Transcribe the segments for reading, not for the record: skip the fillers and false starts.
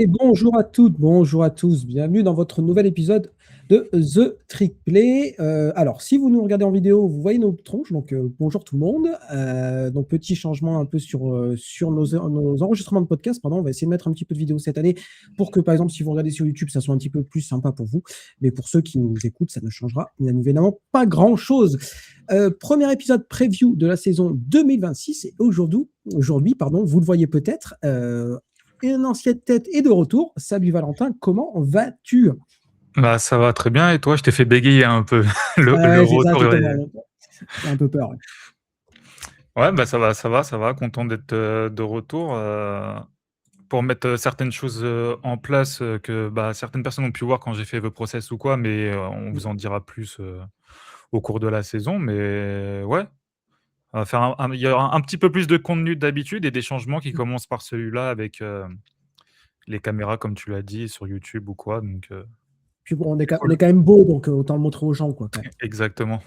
Et bonjour à toutes, bonjour à tous. Bienvenue dans votre nouvel épisode de The Trick Play. Alors, si vous nous regardez en vidéo, vous voyez nos tronches. Donc, bonjour tout le monde. Donc, petit changement un peu sur nos enregistrements de podcast. Pardon, on va essayer de mettre un petit peu de vidéo cette année pour que, par exemple, si vous regardez sur YouTube, ça soit un petit peu plus sympa pour vous. Mais pour ceux qui nous écoutent, ça ne changera bien évidemment pas grand-chose. Premier épisode preview de la saison 2026. Et aujourd'hui, pardon, vous le voyez peut-être, une ancienne tête est de retour. Salut Valentin, comment vas-tu? Bah, ça va très bien et toi? Je t'ai fait bégayer un peu. Le Ouais, c'est ça, retour justement. est J'ai un peu peur. Ouais. ouais, bah, ça va, content d'être, de retour, pour mettre, certaines choses, en place, que, bah, certaines personnes ont pu voir quand j'ai fait The Process ou quoi, mais, on vous en dira plus, au cours de la saison. Mais ouais, on va faire il y aura un petit peu plus de contenu que d'habitude et des changements qui commencent par celui-là avec, les caméras comme tu l'as dit sur YouTube ou quoi, donc, Puis bon, c'est on est cool. quand même beau, donc autant le montrer aux gens, quoi, quand même. Exactement.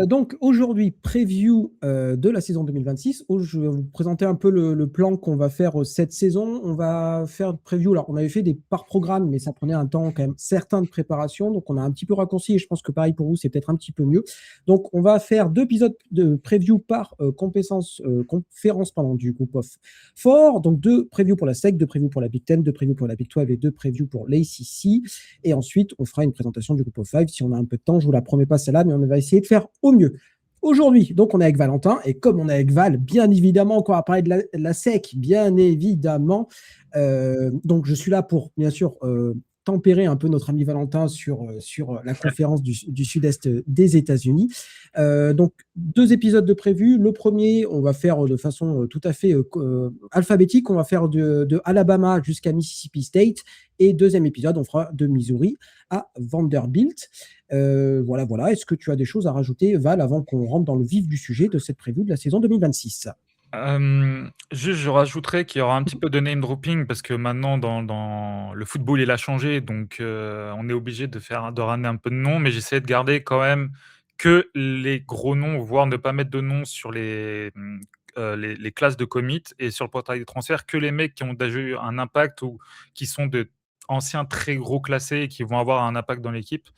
Donc aujourd'hui, preview de la saison 2026. Je vais vous présenter un peu le plan qu'on va faire cette saison. On va faire de preview. Alors, on avait fait des par programme, mais ça prenait un temps quand même certain de préparation. Donc, on a un petit peu raccourci et je pense que pareil pour vous, c'est peut-être un petit peu mieux. Donc, on va faire 2 épisodes de preview par conférence du groupe of 4. Donc, 2 previews pour la SEC, 2 previews pour la Big Ten, 2 previews pour la Big 12 et 2 previews pour l'ACC. Et ensuite, on fera une présentation du groupe of 5. Si on a un peu de temps, je vous la promets pas celle-là, mais on va essayer de faire au mieux. Aujourd'hui, donc, on est avec Valentin. Et comme on est avec Val, bien évidemment, on va parler de la SEC, bien évidemment. Donc, je suis là pour, bien sûr, tempérer un peu notre ami Valentin sur la conférence du sud-est des États-Unis. Donc, 2 épisodes de prévus. Le premier, on va faire de façon tout à fait alphabétique. On va faire de Alabama jusqu'à Mississippi State. Et deuxième épisode, on fera de Missouri à Vanderbilt. Voilà. Est-ce que tu as des choses à rajouter, Val, avant qu'on rentre dans le vif du sujet de cette prévue de la saison 2026? Juste, je rajouterais qu'il y aura un petit peu de name dropping parce que maintenant dans le football, il a changé, donc on est obligé de ramener un peu de noms, mais j'essaie de garder quand même que les gros noms, voire ne pas mettre de noms sur les classes de commit et sur le portail des transferts, que les mecs qui ont déjà eu un impact ou qui sont de anciens très gros classés et qui vont avoir un impact dans l'équipe.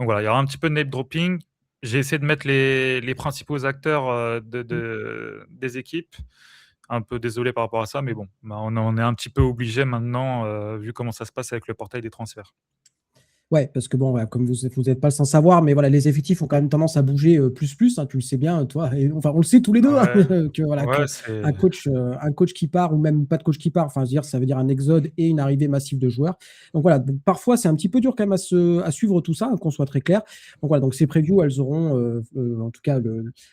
Donc voilà, il y aura un petit peu de name dropping. J'ai essayé de mettre les principaux acteurs, des équipes. Un peu désolé par rapport à ça, mais bon, bah, on est un petit peu obligé maintenant, vu comment ça se passe avec le portail des transferts. Ouais, parce que bon, voilà, comme vous n'êtes pas sans savoir, mais voilà, les effectifs ont quand même tendance à bouger plus, hein, tu le sais bien, toi. Et, enfin, on le sait tous les deux, hein, Ouais, que voilà, ouais, que c'est un coach qui part ou même pas de coach qui part, enfin, je veux dire, ça veut dire un exode et une arrivée massive de joueurs. Donc voilà, donc, parfois c'est un petit peu dur quand même à suivre tout ça, hein, qu'on soit très clair. Donc voilà, donc ces previews, elles auront en tout cas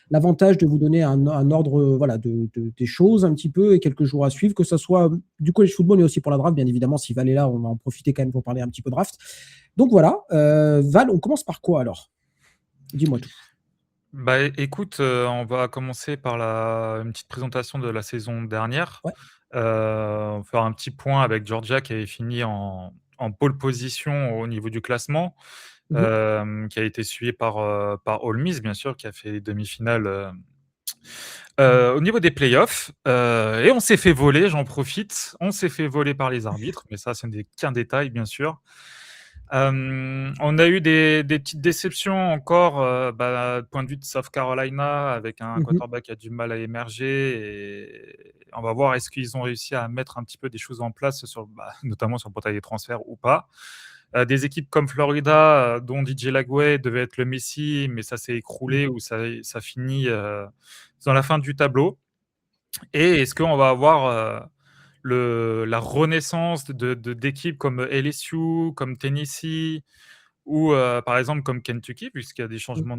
l'avantage de vous donner un ordre, voilà, des choses un petit peu et quelques jours à suivre, que ce soit du college football mais aussi pour la draft, bien évidemment. Si Val est là, on va en profiter quand même pour parler un petit peu draft. Donc voilà, Val, on commence par quoi alors? Dis-moi tout. bah, écoute, on va commencer par une petite présentation de la saison dernière. Ouais. On va faire un petit point avec Georgia qui avait fini en pole position au niveau du classement, Mhm. qui a été suivi par Ole Miss, bien sûr, qui a fait les demi-finales, au niveau des playoffs, et on s'est fait voler, j'en profite. On s'est fait voler par les arbitres, mais ça, ce n'est qu'un détail, bien sûr. On a eu des petites déceptions encore, bah, point de vue de South Carolina avec un Mhm. quarterback qui a du mal à émerger et on va voir est-ce qu'ils ont réussi à mettre un petit peu des choses en place notamment sur le portail des transferts ou pas. Des équipes comme Florida, dont DJ Lagway devait être le messie, mais ça s'est écroulé Mhm. ou ça finit, dans la fin du tableau. Et est-ce qu'on va avoir, la renaissance d'équipes comme LSU, comme Tennessee ou, par exemple comme Kentucky, puisqu'il y a des changements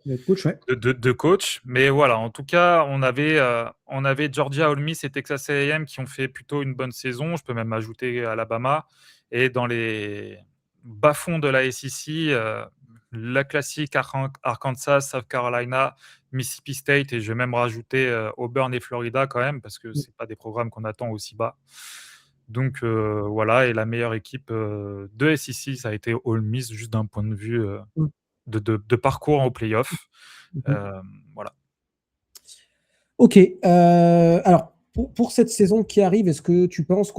Le coach, ouais. de coach. Mais voilà, en tout cas, on avait Georgia, Ole Miss et Texas A&M qui ont fait plutôt une bonne saison. Je peux même ajouter Alabama. Et dans les bas-fonds de la SEC, la classique Arkansas, South Carolina, Mississippi State et je vais même rajouter, Auburn et Florida quand même parce que c'est pas des programmes qu'on attend aussi bas. Donc voilà, et la meilleure équipe, de SEC, ça a été Ole Miss juste d'un point de vue, Mhm. de parcours en playoff. Mhm. Voilà. Ok. Alors, Pour cette saison qui arrive, est-ce que tu penses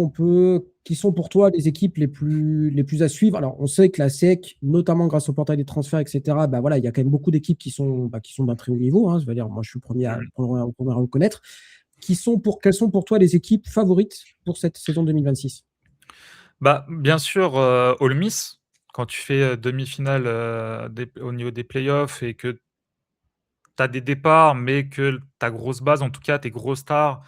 qui sont pour toi les équipes les plus à suivre? Alors, on sait que la SEC, notamment grâce au portail des transferts, etc., bah voilà, il y a quand même beaucoup d'équipes qui sont d'un très haut niveau, hein. Je veux dire, moi, je suis le premier à, Mmh. le premier à reconnaître. Quelles sont pour toi les équipes favorites pour cette saison 2026? Bah, bien sûr, Ole Miss, quand tu fais, demi-finale, au niveau des playoffs et que tu as des départs, mais que ta grosse base, en tout cas tes grosses stars,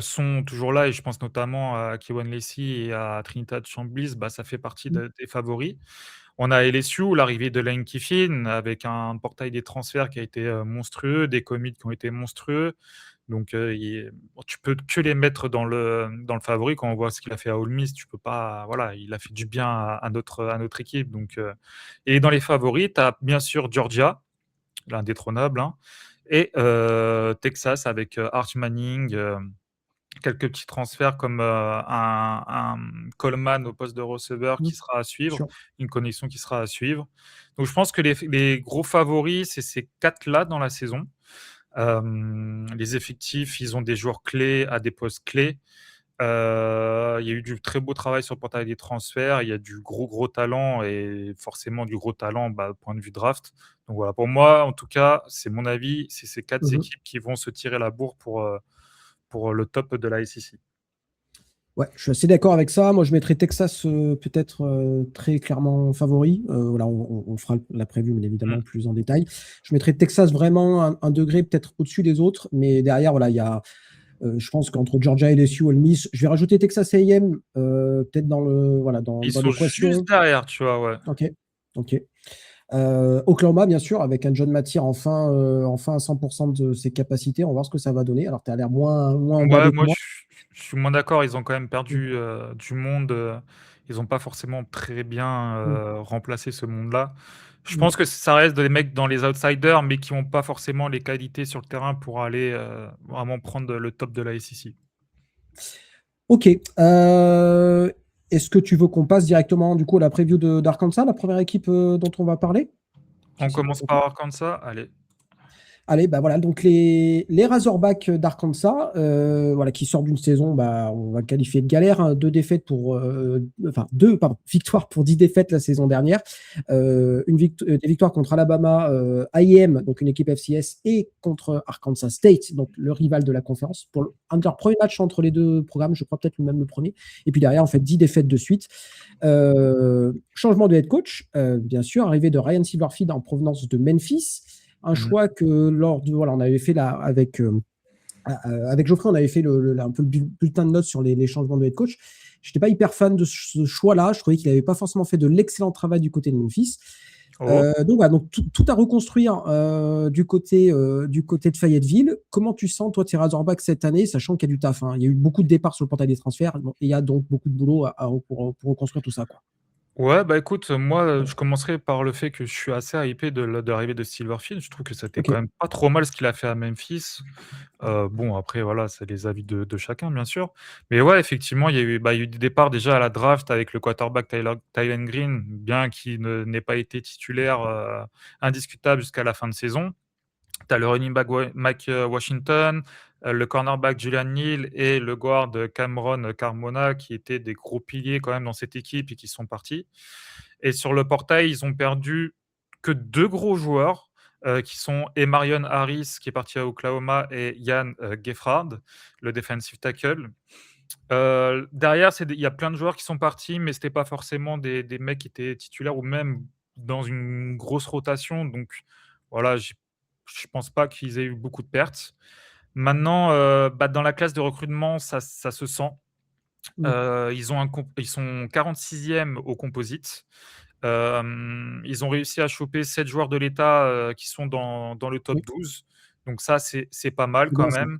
sont toujours là et je pense notamment à K'Waun Lacy et à Trinidad Chambliss, bah, ça fait partie Mm. des favoris. On a LSU, l'arrivée de Lane Kiffin avec un portail des transferts qui a été, monstrueux, des commits qui ont été monstrueux. Donc, tu peux que les mettre dans le favori quand on voit ce qu'il a fait à Ole Miss. Tu peux pas, voilà, il a fait du bien à notre équipe. Donc, et dans les favoris, tu as bien sûr Georgia, l'indétrônable, hein, et Texas avec Arch Manning, quelques petits transferts comme un Coleman au poste de receveur Mm. qui sera à suivre, Sûr. une connexion qui sera à suivre. Donc, je pense que les gros favoris, c'est ces quatre-là dans la saison. Les effectifs, ils ont des joueurs clés à des postes clés. Il y a eu du très beau travail sur le portail des transferts. Il y a du gros, gros talent et forcément du gros talent, bah, point de vue draft. Donc voilà, pour moi, en tout cas, c'est mon avis, c'est ces 4 Mhm. équipes qui vont se tirer la bourre pour le top de la SEC. Ouais, je suis assez d'accord avec ça. Moi, je mettrais Texas peut-être très clairement favori. Voilà, on fera la preview, mais Mmh. évidemment plus en détail. Je mettrais Texas vraiment un degré peut-être au-dessus des autres, mais derrière, voilà, je pense qu'entre Georgia et LSU, Ole Miss, je vais rajouter Texas A&M peut-être voilà, Ils dans sont juste l'équation. derrière, tu vois? Ouais. Ok, ok. Oklahoma, bien sûr, avec un John Mathieu enfin à 100% de ses capacités. On va voir ce que ça va donner. Alors, tu as l'air moins Ouais, emballé que moi, moi. je suis moins d'accord. Ils ont quand même Mm, perdu, du monde, ils ont pas forcément très bien, mm, remplacé ce monde-là. Je mm. pense que ça reste des mecs dans les outsiders, mais qui ont pas forcément les qualités sur le terrain pour aller, vraiment prendre le top de la SEC. Ok. Est-ce que tu veux qu'on passe directement du coup à la preview d'Arkansas, la première équipe dont on va parler? On Si c'est bon commence pour toi. par Arkansas? Allez. Allez, bah voilà, donc les Razorbacks d'Arkansas, voilà, qui sortent d'une saison, bah, on va le qualifier de galère, hein, pardon, victoires pour 10 défaites la saison dernière, des victoires contre Alabama, A&M, donc une équipe FCS, et contre Arkansas State, donc le rival de la conférence, un de leurs premiers matchs entre les deux programmes, je crois peut-être même le premier, et puis derrière, en fait, 10 défaites de suite. Changement de head coach, bien sûr, arrivée de Ryan Silverfield en provenance de Memphis. Un Mmh. choix que voilà, on avait fait là avec Geoffrey, on avait fait un peu le bulletin de notes sur les changements de head coach. Je n'étais pas hyper fan de ce choix-là. Je trouvais qu'il n'avait pas forcément fait de l'excellent travail du côté de Memphis. Oh. Donc voilà, donc tout à reconstruire du côté de Fayetteville. Comment tu sens, toi, tes Razorbacks cette année, sachant qu'il y a du taf, hein. Il y a eu beaucoup de départs sur le portail des transferts et il y a donc beaucoup de boulot pour reconstruire tout ça, quoi. Ouais, bah, écoute, moi, je commencerai par le fait que je suis assez hypé de l'arrivée de Silverfield. Je trouve que c'était Ok. quand même pas trop mal ce qu'il a fait à Memphis. Bon, après, voilà, c'est les avis de chacun, bien sûr. Mais ouais, effectivement, il y a eu des départs déjà à la draft avec le quarterback Tylen Green, bien qu'il n'ait pas été titulaire, indiscutable jusqu'à la fin de saison. Tu as le running back Mike Washington, le cornerback Julian Neal et le guard Cameron Carmona, qui étaient des gros piliers quand même dans cette équipe et qui sont partis. Et sur le portail, ils ont perdu que 2 gros joueurs, qui sont Emarion Harris, qui est parti à Oklahoma, et Ian Geffrard, le defensive tackle. Derrière, il y a plein de joueurs qui sont partis, mais c'était pas forcément des mecs qui étaient titulaires ou même dans une grosse rotation. Donc voilà, je pense pas qu'ils aient eu beaucoup de pertes. Maintenant, bah, dans la classe de recrutement, ça se sent. Mm. Ils sont 46e au composite. Ils ont réussi à choper 7 joueurs de l'État, qui sont dans le top Oui, 12. Donc ça, c'est pas mal c'est quand bien ça. même.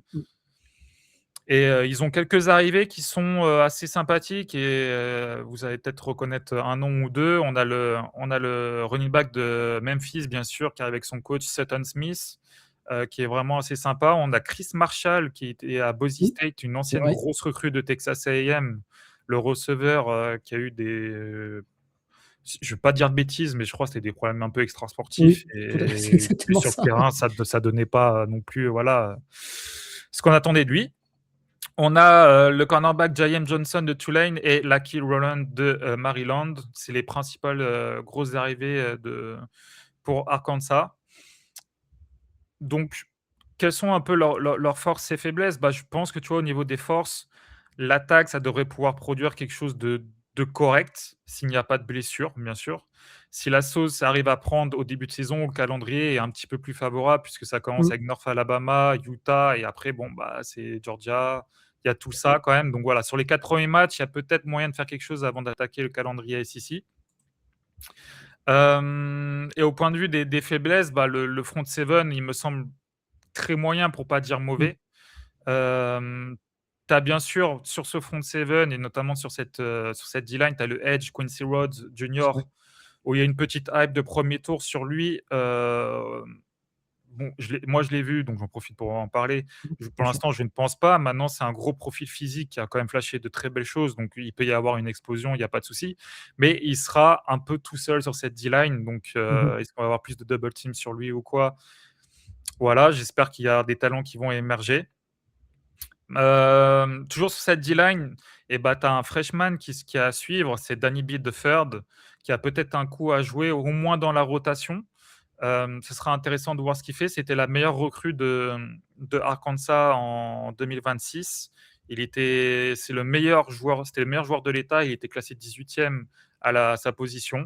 Et ils ont quelques arrivées qui sont, assez sympathiques et vous allez peut-être reconnaître un nom ou 2. On a le running back de Memphis, bien sûr, qui est avec son coach Sutton Smith, qui est vraiment assez sympa. On a Chris Marshall qui était à Boise Oui, State, une c'est ancienne vrai. grosse recrue de Texas A&M, le receveur, qui a eu je vais pas dire de bêtises, mais je crois que c'était des problèmes un peu extrasportifs Oui, tout à fait, c'est et exactement sur le ça. terrain, ça donnait pas non plus, voilà, ce qu'on attendait de lui. On a le cornerback Jaiem Johnson de Tulane et Lakeith Rowland de Maryland. C'est les principales grosses arrivées pour Arkansas. Donc, quelles sont un peu leurs forces et faiblesses? Je pense que tu vois, au niveau des forces, l'attaque, ça devrait pouvoir produire quelque chose de correct s'il n'y a pas de blessure, bien sûr. Si la sauce arrive à prendre au début de saison, le calendrier est un petit peu plus favorable puisque ça commence Mm. avec North Alabama, Utah et après, c'est Georgia. Il y a tout ça quand même. Donc voilà, sur les 4 premiers matchs, il y a peut-être moyen de faire quelque chose avant d'attaquer le calendrier SEC. Et au point de vue des faiblesses, le front seven, il me semble très moyen pour pas dire Mm. mauvais. Tu as bien sûr sur ce front seven et notamment sur cette D-line, tu as le edge Quincy Rhodes C'est vrai. Jr. où il y a une petite hype de premier tour sur lui. Bon, moi je l'ai vu, donc j'en profite pour en parler. Pour Bien sûr. l'instant, je ne pense pas. Maintenant, c'est un gros profil physique qui a quand même flashé de très belles choses, donc il peut y avoir une explosion, il n'y a pas de souci. Mais il sera un peu tout seul sur cette D-line, donc Mhm. est-ce qu'on va avoir plus de double team sur lui ou quoi? Voilà, j'espère qu'il y a des talents qui vont émerger. Toujours sur cette D-line, tu as un freshman qui a à suivre, c'est Danny B. Third, qui a peut-être un coup à jouer, au moins dans la rotation. Ce sera intéressant de voir ce qu'il fait. C'était la meilleure recrue de Arkansas en 2026. C'était le meilleur joueur de l'État. Il était classé 18e à sa position.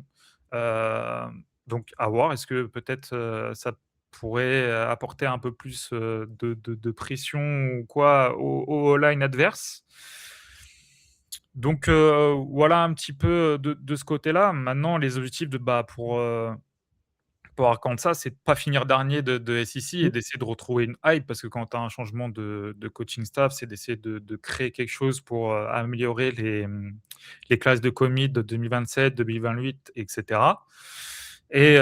Euh, donc, à voir. Est-ce que peut-être ça pourrait apporter un peu plus de pression ou quoi au line adverse? Donc, voilà un petit peu de ce côté-là. Maintenant, les objectifs pour Arkansas, c'est de pas finir dernier de SEC et Mm. d'essayer de retrouver une hype parce que quand tu as un changement de coaching staff, c'est d'essayer de créer quelque chose pour améliorer les classes de commit de 2027, 2028, etc. Et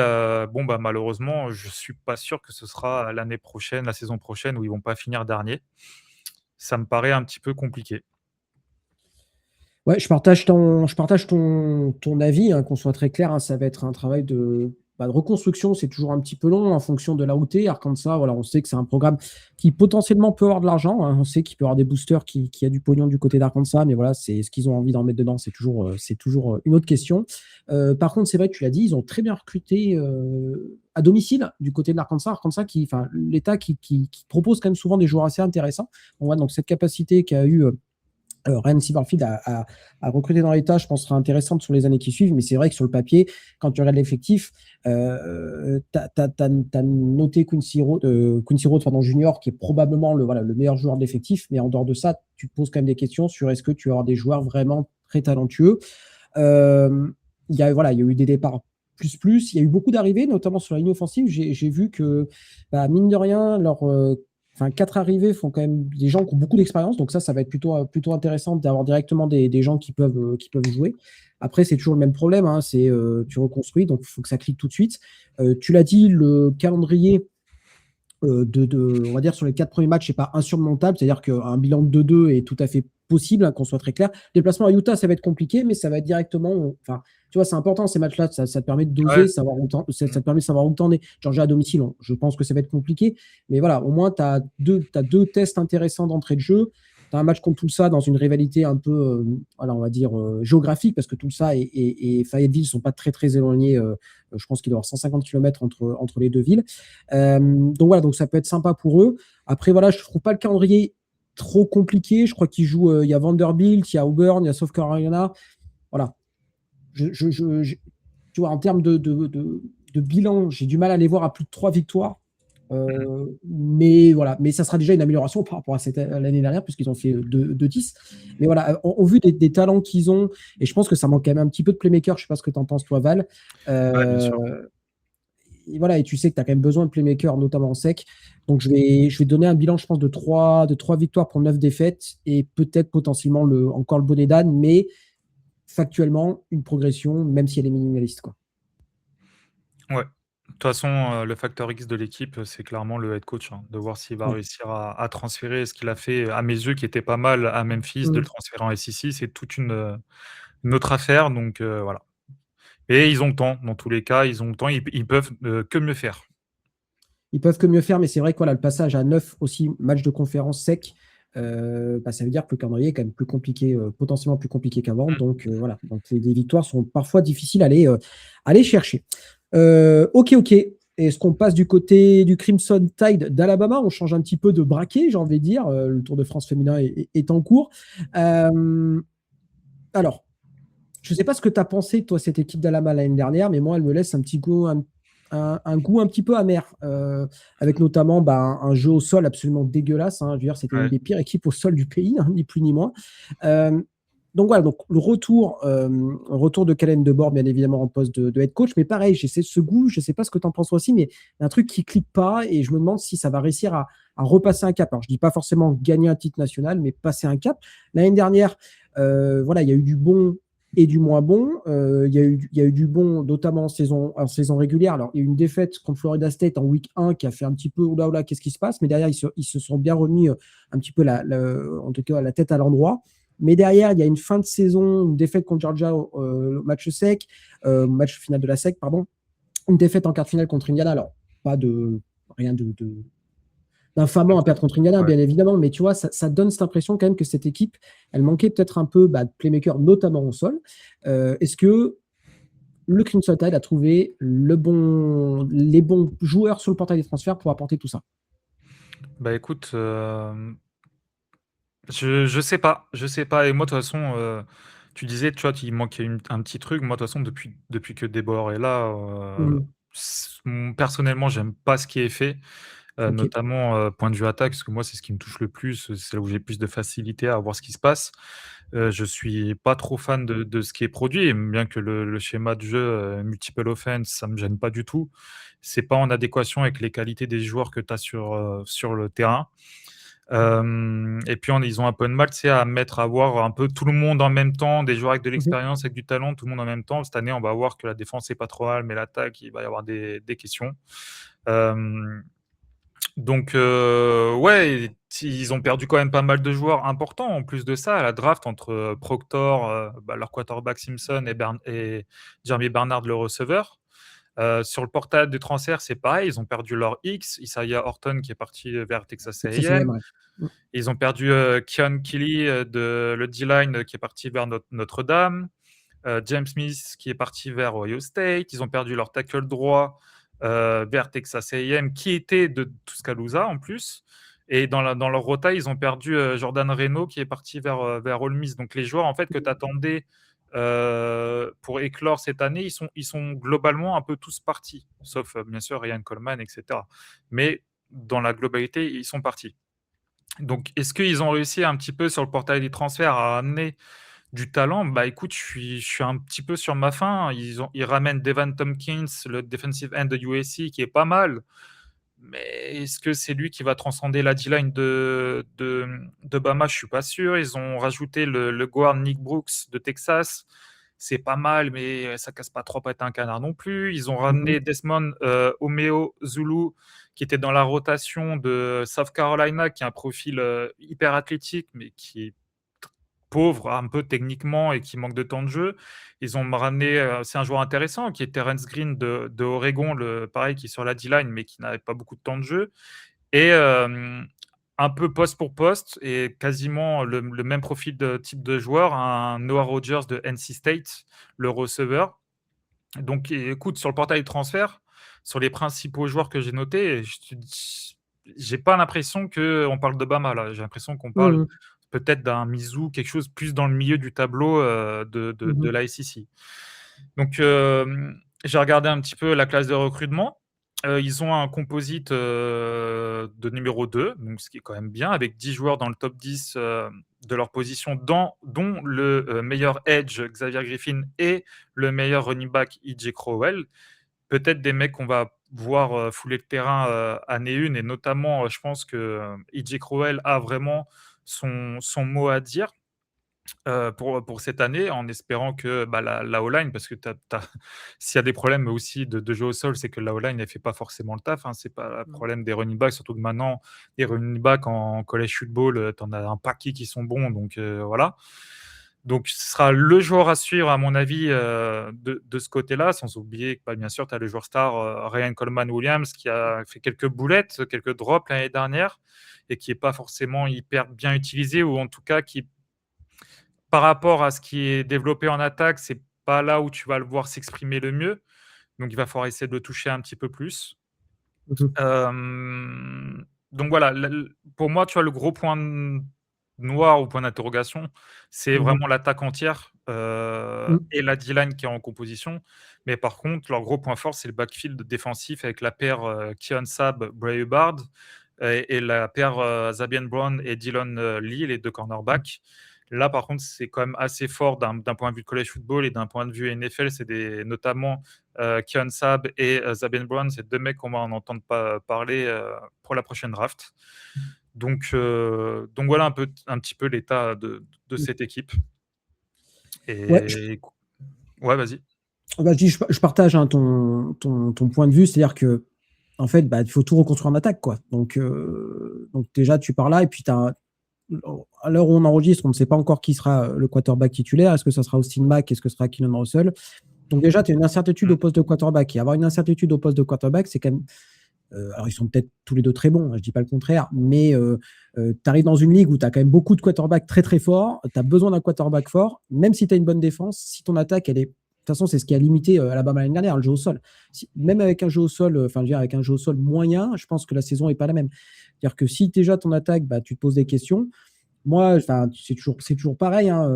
malheureusement, je suis pas sûr que ce sera l'année prochaine, la saison prochaine, où ils vont pas finir dernier. Ça me paraît un petit peu compliqué. Ouais, je partage ton avis, hein, qu'on soit très clair, hein, ça va être un travail de reconstruction, c'est toujours un petit peu long en fonction de là où tu es. Arkansas, voilà, on sait que c'est un programme qui potentiellement peut avoir de l'argent, hein, on sait qu'il peut y avoir des boosters qui a du pognon du côté d'Arkansas, mais voilà, c'est ce qu'ils ont envie d'en mettre dedans, c'est toujours une autre question. Par contre, c'est vrai que tu l'as dit, ils ont très bien recruté à domicile du côté de l'Arkansas. L'État qui propose quand même souvent des joueurs assez intéressants. On voit donc cette capacité qu'a eu Ryan Silverfield a recruté dans l'État, je pense, sera intéressante sur les années qui suivent, mais c'est vrai que sur le papier, quand tu regardes l'effectif, tu as noté Quincy Rhodes pardon, Junior, qui est probablement le meilleur joueur de l'effectif, mais en dehors de ça, tu te poses quand même des questions sur est-ce que tu vas avoir des joueurs vraiment très talentueux. Il y a eu des départs plus. Il y a eu beaucoup d'arrivées, notamment sur la ligne offensive. J'ai vu que, mine de rien, quatre arrivées font quand même des gens qui ont beaucoup d'expérience. Donc ça va être plutôt intéressant d'avoir directement des gens qui peuvent jouer. Après, c'est toujours le même problème. Hein, tu reconstruis, donc il faut que ça clique tout de suite. Tu l'as dit, le calendrier on va dire sur les 4 premiers matchs, c'est pas insurmontable, c'est-à-dire qu'un bilan de 2-2 est tout à fait possible, hein, qu'on soit très clair. Déplacement à Utah, ça va être compliqué, mais ça va être directement. Enfin, tu vois, c'est important ces matchs-là, ça te permet de doser, Ouais. savoir où ça te permet de savoir où t'en es. Georgia à domicile, je pense que ça va être compliqué, mais voilà, au moins, tu as deux tests intéressants d'entrée de jeu. Tu as un match contre Tulsa dans une rivalité un peu, voilà, on va dire, géographique, parce que Tulsa et Fayetteville ne sont pas très, très éloignés. Je pense qu'il doit y avoir 150 km entre les deux villes. Donc voilà, donc ça peut être sympa pour eux. Après, voilà, je ne trouve pas le calendrier trop compliqué. Je crois qu'ils jouent, il y a Vanderbilt, il y a Auburn, il y a South Carolina. Voilà. Tu vois, en termes de bilan, j'ai du mal à les voir à plus de 3 victoires. Mais voilà, mais ça sera déjà une amélioration par rapport à l'année dernière, puisqu'ils ont fait 2-10. Mais voilà, au vu des talents qu'ils ont, et je pense que ça manque quand même un petit peu de playmaker. Je ne sais pas ce que tu en penses, toi, Val. Ouais, bien sûr. Et voilà, et tu sais que tu as quand même besoin de playmaker, notamment en sec. Donc je vais donner un bilan, je pense, de trois victoires pour 9 défaites et peut-être potentiellement encore le bonnet d'âne, mais factuellement, une progression, même si elle est minimaliste, quoi. Ouais. De toute façon, le facteur X de l'équipe, c'est clairement le head coach, hein, de voir s'il va Ouais. réussir à transférer ce qu'il a fait, à mes yeux, qui était pas mal à Memphis, de le transférer en SEC. C'est toute une autre affaire, donc voilà. Et ils ont le temps, dans tous les cas, ils ont le temps, ils peuvent que mieux faire. Ils peuvent que mieux faire, mais c'est vrai que voilà, le passage à 9 aussi, match de conférence sec, ça veut dire que le calendrier est quand même plus compliqué, potentiellement plus compliqué qu'avant. Mmh. Donc voilà, donc les victoires sont parfois difficiles à aller chercher. Ok, ok. Est-ce qu'on passe du côté du Crimson Tide d'Alabama? On change un petit peu de braquet, j'ai envie de dire. Le Tour de France féminin est en cours. Alors, je ne sais pas ce que tu as pensé, toi, cette équipe d'Alabama l'année dernière, mais moi, elle me laisse un petit goût, un goût un petit peu amer, avec notamment un jeu au sol absolument dégueulasse. Hein. Je veux dire, c'était une Ouais. des pires équipes au sol du pays, hein, ni plus ni moins. Euh, donc voilà, donc le retour de Kellen DeBoer, bien évidemment, en poste de head coach. Mais pareil, j'ai ce goût, je ne sais pas ce que tu en penses aussi, mais il y a un truc qui ne clique pas et je me demande si ça va réussir à repasser un cap. Alors, je ne dis pas forcément gagner un titre national, mais passer un cap. L'année dernière, voilà, il y a eu du bon et du moins bon. Il y a eu du bon, notamment en saison régulière. Alors, il y a eu une défaite contre Florida State en week 1 qui a fait un petit peu, oula, oula, qu'est-ce qui se passe? Mais derrière, ils se sont bien remis un petit peu, en tout cas, la tête à l'endroit. Mais derrière, il y a une fin de saison, une défaite contre Georgia au match sec, match final de la sec, pardon. Une défaite en quart de finale contre Indiana. Alors, pas de rien d'infamant à perdre contre Indiana, Ouais. bien évidemment, mais tu vois, ça donne cette impression quand même que cette équipe, elle manquait peut-être un peu de playmaker, notamment au sol. Est-ce que le Crimson Tide a trouvé les bons joueurs sur le portail des transferts pour apporter tout ça? Bah, écoute, je sais pas, je sais pas et moi, de toute façon, tu disais, tu vois, qu'il manquait un petit truc. Moi, de toute façon, depuis que Debord est là, Mhm. personnellement, j'aime pas ce qui est fait, Ok. notamment, point de vue attaque, parce que moi, c'est ce qui me touche le plus, c'est là où j'ai plus de facilité à voir ce qui se passe. Je suis pas trop fan de ce qui est produit, et bien que le schéma de jeu, multiple offense, ça me gêne pas du tout. C'est pas en adéquation avec les qualités des joueurs que tu as sur le terrain. Et puis ils ont un peu de mal, tu sais, à voir un peu tout le monde en même temps, des joueurs avec de Mhm. l'expérience, avec du talent, tout le monde en même temps. Cette année, on va voir que la défense est pas trop mal, mais l'attaque, il va y avoir des questions. Hem, ouais, ils ont perdu quand même pas mal de joueurs importants en plus de ça à la draft entre, Proctor, leur quarterback Simpson et Jeremy Bernard, le receveur. Sur le portail des transferts, c'est pareil, ils ont perdu leur X, Isaiah Horton qui est parti vers Texas Ça, c'est A&M. vrai. Mhm. Ils ont perdu, Keon Keeley, de le D-line, qui est parti vers Notre-Dame. James Smith qui est parti vers Ohio State. Ils ont perdu leur tackle droit, vers Texas A&M qui était de Tuscaloosa en plus, et dans leur rota, ils ont perdu, Jordan Renault qui est parti vers Ole Miss. Donc les joueurs en fait que tu attendais, pour éclore cette année, ils sont globalement un peu tous partis, sauf, bien sûr Ryan Coleman et cetera. Mais dans la globalité, ils sont partis. Donc, est-ce qu'ils ont réussi un petit peu sur le portail des transferts à amener du talent? Bah, écoute, je suis un petit peu sur ma faim. Ils ramènent Devan Tompkins, le defensive end de USC, qui est pas mal. Mais est-ce que c'est lui qui va transcender la D-line de Bama? Je suis pas sûr. Ils ont rajouté le guard Nick Brooks de Texas. C'est pas mal, mais ça casse pas trois pattes à un canard non plus. Ils ont ramené Mhm. Desmond Omeo Zulu, qui était dans la rotation de South Carolina, qui a un profil hyper athlétique, mais qui est pauvre un peu techniquement et qui manque de temps de jeu. Ils ont ramené, c'est un joueur intéressant qui est Terrence Green de Oregon, pareil, qui est sur la D-line, mais qui n'avait pas beaucoup de temps de jeu. Et un peu poste pour poste et quasiment le même profil de type de joueur, un Noah Rogers de NC State, le receveur. Donc écoute, sur le portail de transfert, sur les principaux joueurs que j'ai notés, j'ai pas l'impression qu'on parle de Bama là. J'ai l'impression qu'on parle Mhm. peut-être d'un Mizzou, quelque chose plus dans le milieu du tableau, de Mhm. la SEC. Donc, j'ai regardé un petit peu la classe de recrutement. Ils ont un composite, de numéro 2, donc ce qui est quand même bien, avec 10 joueurs dans le top 10, de leur position, dont le, meilleur edge, Xavier Griffin, et le meilleur running back, E.J. Crowell. Peut-être des mecs qu'on va voir, fouler le terrain, année 1, et notamment, je pense que, E.J. Crowell a vraiment son mot à dire. Pour cette année, en espérant que, la O-line, parce que s'il y a des problèmes aussi de jeu au sol, c'est que la O-line, elle fait pas forcément le taf, hein. C'est pas le Mhm. problème des running backs, surtout que maintenant, les running backs en college football, tu en as un paquet qui sont bons, donc voilà. Donc, ce sera le joueur à suivre, à mon avis, de ce côté-là, sans oublier que, bien sûr, tu as le joueur star Ryan Coleman-Williams qui a fait quelques boulettes, quelques drops l'année dernière et qui n'est pas forcément hyper bien utilisé, ou en tout cas qui, par rapport à ce qui est développé en attaque, c'est pas là où tu vas le voir s'exprimer le mieux. Donc, il va falloir essayer de le toucher un petit peu plus. Mhm. Donc voilà, pour moi, tu vois, le gros point noir ou point d'interrogation, c'est Mhm. vraiment l'attaque entière Mhm. et la D-line qui est en composition. Mais par contre, leur gros point fort, c'est le backfield défensif avec la paire Keon Sabb, Bray Hubbard et la paire Zabian Brown et Dylan Lee, les deux cornerbacks. Là, par contre, c'est quand même assez fort d'un point de vue college football et d'un point de vue NFL. C'est notamment Keon Sabb et Zabian Brown, c'est deux mecs qu'on va en entendre parler pour la prochaine draft. Donc voilà un petit peu l'état de cette équipe. Ouais, Et ouais, vas-y. bah, je partage hein, ton point de vue, c'est-à-dire que en fait, bah, il faut tout reconstruire en attaque, quoi. Donc déjà, tu pars là, et puis à l'heure où on enregistre, on ne sait pas encore qui sera le quarterback titulaire. Est-ce que ça sera Austin Mack? Est-ce que ce sera Keenan Russell? Donc déjà, tu as une incertitude Mm. au poste de quarterback. Et avoir une incertitude au poste de quarterback, c'est quand même... alors, ils sont peut-être tous les deux très bons, hein, je ne dis pas le contraire, mais tu arrives dans une ligue où tu as quand même beaucoup de quarterbacks très très forts. Tu as besoin d'un quarterback fort, même si tu as une bonne défense. Si ton attaque, elle est... De toute façon, c'est ce qui a limité Alabama l'année dernière, le jeu au sol. Même avec un jeu au sol, enfin, je veux dire, avec un jeu au sol moyen, je pense que la saison n'est pas la même. C'est-à-dire que si déjà ton attaque, bah, tu te poses des questions. Moi, enfin, c'est toujours pareil. Hein,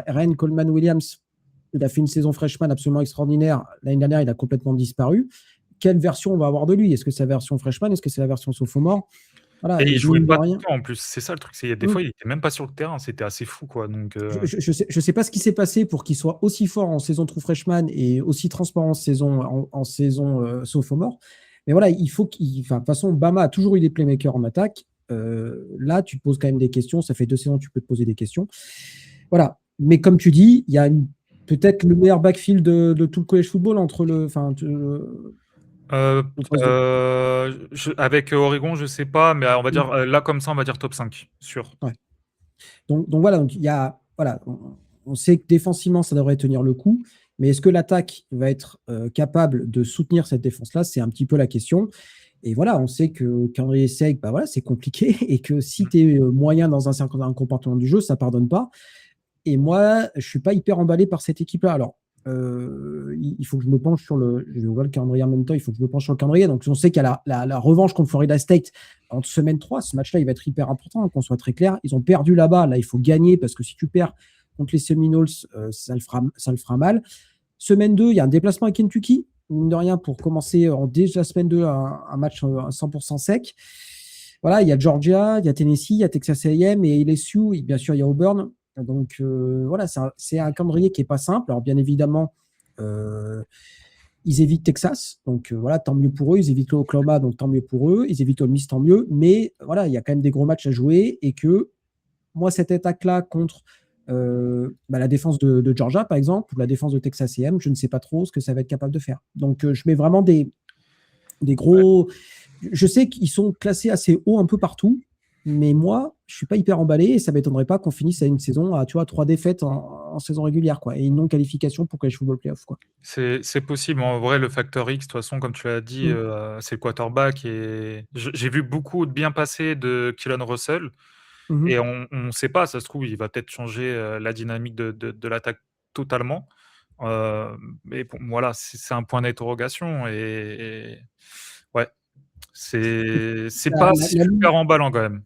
Ryan Coleman-Williams, il a fait une saison freshman absolument extraordinaire. L'année dernière, il a complètement disparu. Quelle version on va avoir de lui? Est-ce que c'est la version freshman? Est-ce que c'est la version sophomore? Voilà, Et et il jouait mine de pas tout rien. le temps en plus, c'est ça le truc. Des Hmm. fois, il était même pas sur le terrain, c'était assez fou, quoi. Donc, Je sais pas ce qui s'est passé pour qu'il soit aussi fort en saison true freshman et aussi transparent en saison sophomore. Mais voilà, il faut qu'il. Enfin, de toute façon, Bama a toujours eu des playmakers en attaque. Là, tu te poses quand même des questions. Ça fait 2 saisons que tu peux te poser des questions. Voilà. Mais comme tu dis, il y a peut-être le meilleur backfield de tout le college football entre le. Enfin, euh, le poste de. avec Oregon, je sais pas, mais on va Hmm. dire là comme ça, on va dire top 5, sûr. Ouais. Donc voilà, il y a, voilà, on sait que défensivement, ça devrait tenir le coup, mais est-ce que l'attaque va être capable de soutenir cette défense-là? C'est un petit peu la question. Et voilà, on sait que calendrier sec, bah voilà, c'est compliqué et que si tu es moyen dans un certain comportement du jeu, ça pardonne pas. Et moi, je suis pas hyper emballé par cette équipe-là. Alors, il faut que je me penche sur le. Je vais ouvrir le calendrier en même temps, il faut que je me penche sur le calendrier. Donc, on sait qu'il y a la revanche contre Florida State en semaine 3. Ce match-là, il va être hyper important, hein, qu'on soit très clair. Ils ont perdu là-bas. Là, il faut gagner parce que si tu perds contre les Seminoles, ça le fera mal. Semaine 2, il y a un déplacement à Kentucky, mine de rien, pour commencer déjà semaine 2 un match à 100% sec. Voilà, il y a Georgia, il y a Tennessee, il y a Texas A&M et LSU, et bien sûr, il y a Auburn. Donc voilà, c'est un calendrier qui n'est pas simple. Alors bien évidemment, euh, ils évitent Texas, donc voilà, tant mieux pour eux. Ils évitent l'Oklahoma, donc tant mieux pour eux. Ils évitent Ole Miss, tant mieux. Mais voilà, il y a quand même des gros matchs à jouer et que moi, cette attaque-là contre la défense de Georgia, par exemple, ou la défense de Texas A&M, je ne sais pas trop ce que ça va être capable de faire. Donc je mets vraiment des Ouais. gros. Je sais qu'ils sont classés assez haut un peu partout, mais moi, je suis pas hyper emballé et ça m'étonnerait pas qu'on finisse à une saison à, tu vois, 3 défaites en saison régulière, quoi, et une non-qualification pour College Football Playoff, quoi. C'est possible. En vrai, le facteur X, de toute façon, comme tu l'as dit, Mm. c'est le quarterback. Et j'ai vu beaucoup de bien passer de Keelan Russell. Et Mhm. on ne sait pas, ça se trouve, il va peut-être changer la dynamique de l'attaque totalement. Mais bon, voilà, c'est un point d'interrogation. Et ouais, c'est pas La ligne, super emballant quand même.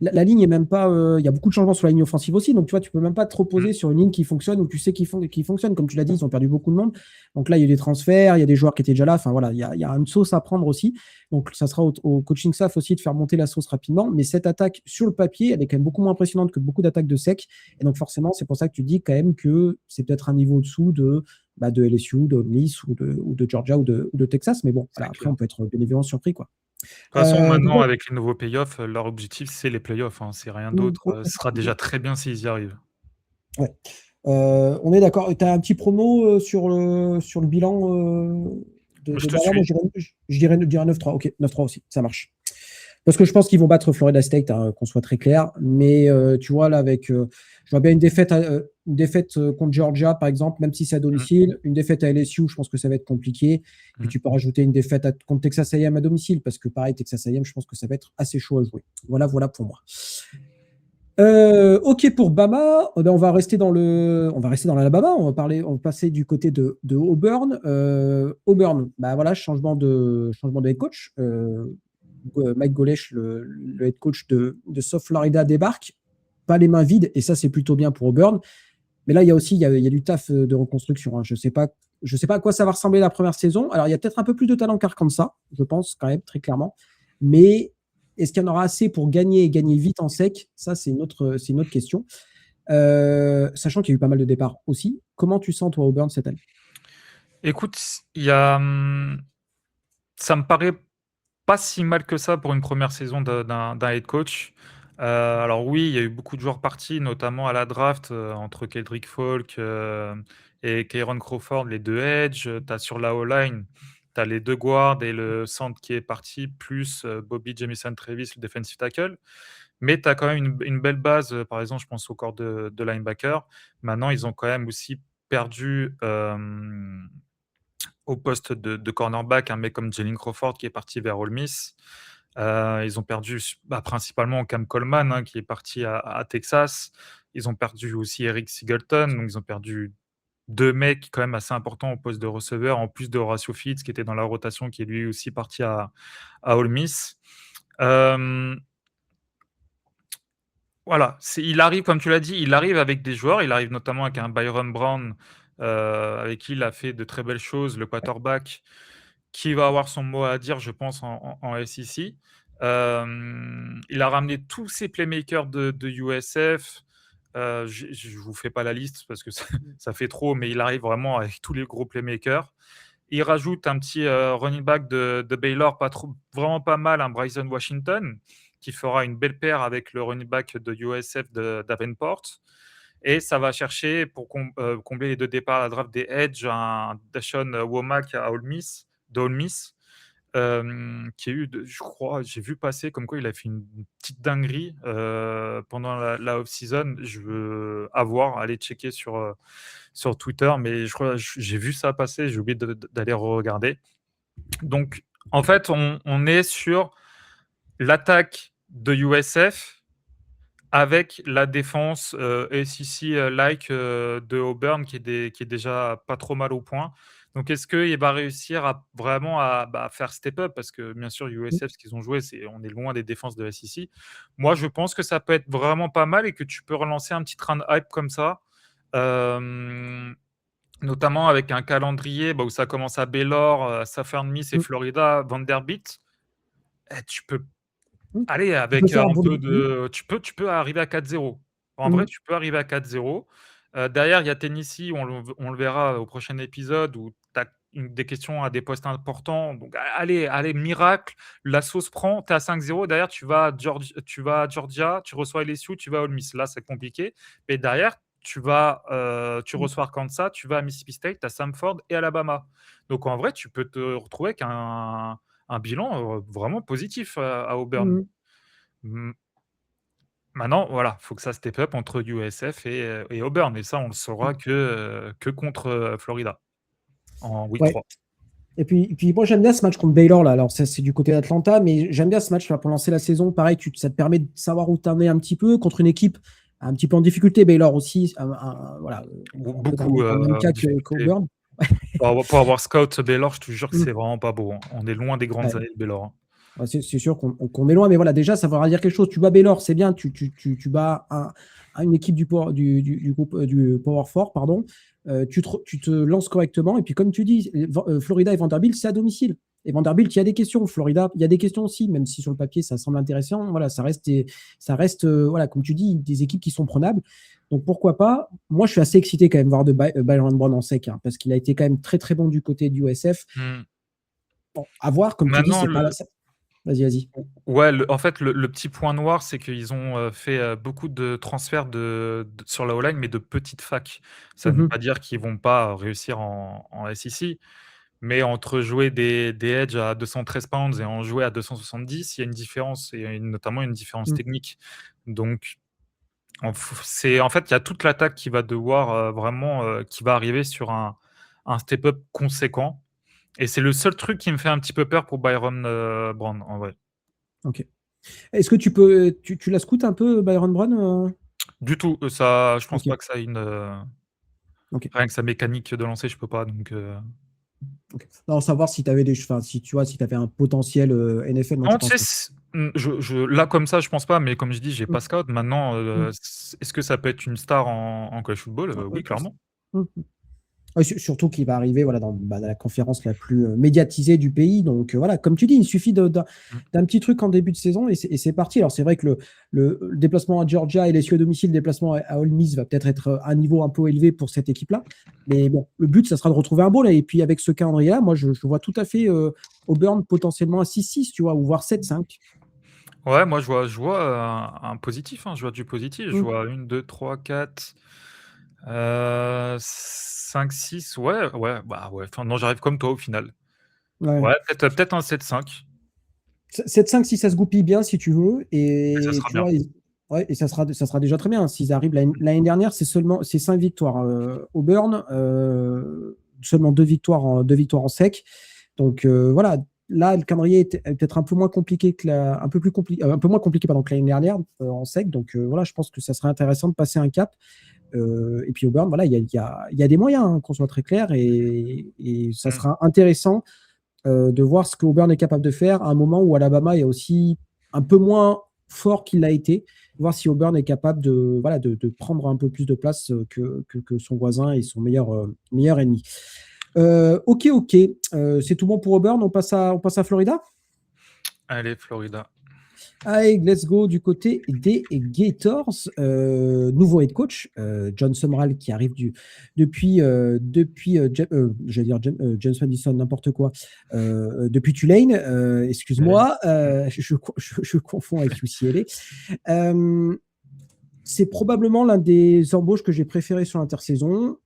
la ligne est même pas. Il y a beaucoup de changements sur la ligne offensive aussi. Donc, tu vois, tu peux même pas te Mm. reposer sur une ligne qui fonctionne ou tu sais qui fonctionne. Comme tu l'as dit, ils ont perdu beaucoup de monde. Donc là, il y a eu des transferts, il y a des joueurs qui étaient déjà là. Enfin, voilà, il y a une sauce à prendre aussi. Donc, ça sera au coaching staff aussi de faire monter la sauce rapidement. Mais cette attaque, sur le papier, elle est quand même beaucoup moins impressionnante que beaucoup d'attaques de sec. Et donc, forcément, c'est pour ça que tu dis quand même que c'est peut-être un niveau au-dessous de LSU, de Ole Miss ou de Georgia ou de Texas. Mais bon, C'est voilà, après, clair. on peut être bien évidemment surpris, quoi. De toute façon, Donc, maintenant, ouais, avec les nouveaux playoffs, leur objectif, c'est les playoffs, hein, c'est rien d'autre. Ce sera déjà très bien s'ils y arrivent. ouais. On est d'accord. Tu as un petit promo sur le bilan Je de te Bama. Moi, suis. je dirais 9-3. Ok, 9-3 aussi, ça marche. Parce que je pense qu'ils vont battre Florida State, hein, qu'on soit très clair. Mais tu vois, là, je vois bien une défaite contre Georgia, par exemple, même si c'est à Mmh, domicile. Une défaite à LSU, je pense que ça va être compliqué. Et mmh. tu peux rajouter une défaite contre Texas A&M à domicile, parce que pareil, Texas A&M, je pense que ça va être assez chaud à jouer. Voilà pour moi. Ok pour Bama. Ben, on va rester dans l'Alabama. On va passer du côté de Auburn. Auburn, bah voilà, changement de head coach. Mike Golesh, le head coach de South Florida, débarque. Pas les mains vides, et ça, c'est plutôt bien pour Auburn. Mais là, il y a du taf de reconstruction, hein. Je sais pas à quoi ça va ressembler la première saison. Alors, il y a peut-être un peu plus de talent qu'Arkansas, je pense, quand même, très clairement. Mais est-ce qu'il y en aura assez pour gagner et gagner vite en sec? Ça, c'est une autre question. Sachant qu'il y a eu pas mal de départs aussi. Comment tu sens, toi, Auburn, cette année? Écoute, il y a, ça me paraît pas si mal que ça pour une première saison d'un head coach. Alors oui, il y a eu beaucoup de joueurs partis, notamment à la draft, entre Keldrick Faulk, et Kieron Crawford, les 2 edge. Tu as sur la O-line, tu as les 2 guards et le centre qui est parti, plus, Bobby Jamison-Travis, le defensive tackle. Mais tu as quand même une belle base, par exemple, je pense au corps de linebacker. Maintenant, ils ont quand même aussi perdu, au poste de cornerback, un mec comme Jalen Crawford qui est parti vers Ole Miss. Ils ont perdu principalement Cam Coleman, hein, qui est parti à Texas. Ils ont perdu aussi Eric Singleton, donc ils ont perdu 2 mecs quand même assez importants au poste de receveur, en plus de Horatio Fitz qui était dans la rotation, qui est lui aussi parti à Ole Miss. Hem Voilà, il arrive, comme tu l'as dit, il arrive avec des joueurs. Il arrive notamment avec un Byron Brown, avec qui il a fait de très belles choses, le quarterback, qui va avoir son mot à dire, je pense, en SEC. Il a ramené tous ses playmakers de USF. Je ne vous fais pas la liste parce que ça ça fait trop, mais il arrive vraiment avec tous les gros playmakers. Il rajoute un petit, running back de Baylor, pas trop, vraiment pas mal, un Bryson Washington, qui fera une belle paire avec le running back de USF de Davenport. Et ça va chercher pour combler les 2 départs à la draft des edge, un Dashon Womack à Ole Miss de Ole Miss, qui a eu je crois, j'ai vu passer comme quoi il a fait une petite dinguerie, pendant la off season. Je veux avoir aller checker sur Twitter, mais je crois j'ai vu ça passer, j'ai oublié d'aller regarder. Donc en fait, on est sur l'attaque de USF avec la défense, SEC, like, de Auburn qui est déjà pas trop mal au point. Donc est-ce qu'il va réussir à vraiment faire step up? Parce que bien sûr USF, ce qu'ils ont joué, on est loin des défenses de SEC. Moi, je pense que ça peut être vraiment pas mal et que tu peux relancer un petit train de hype comme ça, hem, notamment avec un calendrier, où ça commence à Baylor, Southern Miss et Mm. Florida, Vanderbilt. Tu peux Mm. aller Tu peux avec, faire un un peu bon. de tu peux arriver à 4-0. En vrai, Mm. tu peux arriver à 4-0. Derrière, il y a Tennessee, on le verra au prochain épisode, où tu as des questions à des postes importants. Donc allez, miracle, la sauce prend, tu es à 5-0. Derrière, tu vas à Georgia, tu reçois LSU, tu vas à Ole Miss. Là, c'est compliqué. Mais derrière, tu Mm. reçois Arkansas, tu vas à Mississippi State, tu as Samford et Alabama. Donc en vrai, tu peux te retrouver avec un bilan, vraiment positif, à Auburn. Mm. Mmh, Maintenant, voilà, faut que ça step up entre USF et Auburn, et ça, on le saura Mm. que contre, Florida, en week Ouais. 3. Et puis moi j'aime bien ce match contre Baylor là. Alors ça c'est du côté d'Atlanta, mais j'aime bien ce match là pour lancer la saison. Pareil, ça te permet de savoir où t'en es un petit peu contre une équipe un petit peu en difficulté. Baylor aussi, voilà, un peu Beaucoup, dans le même cas difficulté. qu'Auburn. Pour avoir scout Baylor, je te jure que Mm. c'est vraiment pas beau, hein. On est loin des grandes Ouais. années de Baylor, hein. Ouais, c'est sûr qu'on est loin, mais voilà, déjà, ça voudra dire quelque chose. Tu bats Baylor, c'est bien, tu bats une équipe du groupe du Power 4, pardon. Tu te lances correctement. Et puis, comme tu dis, Florida et Vanderbilt, c'est à domicile. Et Vanderbilt, il y a des questions. Florida, il y a des questions aussi, même si sur le papier, ça semble intéressant. Voilà, ça reste voilà, comme tu dis, des équipes qui sont prenables. Donc, pourquoi pas? Moi, je suis assez excité quand même de voir Byron Brown en sec, hein, parce qu'il a été quand même très, très bon du côté du USF. Mmh. Bon, à voir, comme tu dis, Maintenant c'est pas là. Vas-y, vas-y. ouais, en fait, le petit point noir, c'est qu'ils ont, fait, beaucoup de transferts sur la O-line, mais de petites facs. Ça ne veut Mhm. pas dire qu'ils vont pas réussir en SEC. Mais entre jouer des edge à 213 pounds et en jouer à 270, il y a une différence et notamment une différence Mmh. technique. Donc en fait, il y a toute l'attaque qui va devoir, vraiment, qui va arriver sur un step up conséquent et c'est le seul truc qui me fait un petit peu peur pour Byron, Brown, en vrai. OK. Est-ce que tu la scoutes un peu Byron Brown, Du tout, ça je pense OK, pas que ça ait une, OK, rien que sa mécanique de lancer, je peux pas donc OK. Non, savoir si tu avais enfin, si tu vois, si tu avais un potentiel, NFL, non, tu non, tu penses sais, pas? je là, comme ça, je pense pas, mais comme je dis, j'ai Mmh, pas scout. Maintenant, mmh. est-ce que ça peut être une star en college football? Ouais, Oui, je pense. clairement. Mmh. Ouais, surtout qu'il va arriver voilà, dans la conférence la plus médiatisée du pays. Donc voilà, comme tu dis, il suffit Mmh. d'un petit truc en début de saison et c'est parti. Alors c'est vrai que le déplacement à Georgia et les à domicile, le déplacement à Ole Miss va peut-être être à un niveau un peu élevé pour cette équipe-là. Mais bon, le but, ça sera de retrouver un bowl. Et puis avec ce calendrier-là, moi, je vois tout à fait Auburn potentiellement à 6-6, tu vois, ou voire 7-5. Ouais, moi, je vois, un positif, hein, je vois du positif. Je Mm. vois 1, 2, 3, 4, 5, 6. Ouais, ouais, bah, ouais, enfin, non, j'arrive comme toi au final. Ouais. Ouais, peut-être un 7-5, 7-5 si ça se goupille bien, si tu veux. et ça Et sera tu bien. vois, ouais, et ça sera déjà très bien. S'ils arrivent l'année dernière, c'est 5 victoires. Auburn, seulement 2 victoires en sec. Donc voilà, là, le calendrier est peut-être un peu moins compliqué un peu plus compliqué, un peu moins compliqué pardon, que l'année dernière en sec. Donc voilà, je pense que ça serait intéressant de passer un cap. Et puis Auburn, voilà, il y a des moyens, hein, qu'on soit très clair, et ça Mmh. sera intéressant de voir ce que Auburn est capable de faire à un moment où Alabama est aussi un peu moins fort qu'il l'a été, voir si Auburn est capable voilà, de prendre un peu plus de place que son voisin et son meilleur ennemi. Ok, ok. C'est tout bon pour Auburn. On passe à Florida. Allez, Florida. Allez, let's go du côté des Gators. Nouveau head coach, John Sumrall, qui arrive j'allais dire James Madison, n'importe quoi, depuis Tulane. Ouais. Excuse-moi, je confonds avec UCLA. Euh, c'est probablement l'un des embauches que j'ai préféré sur l'intersaison.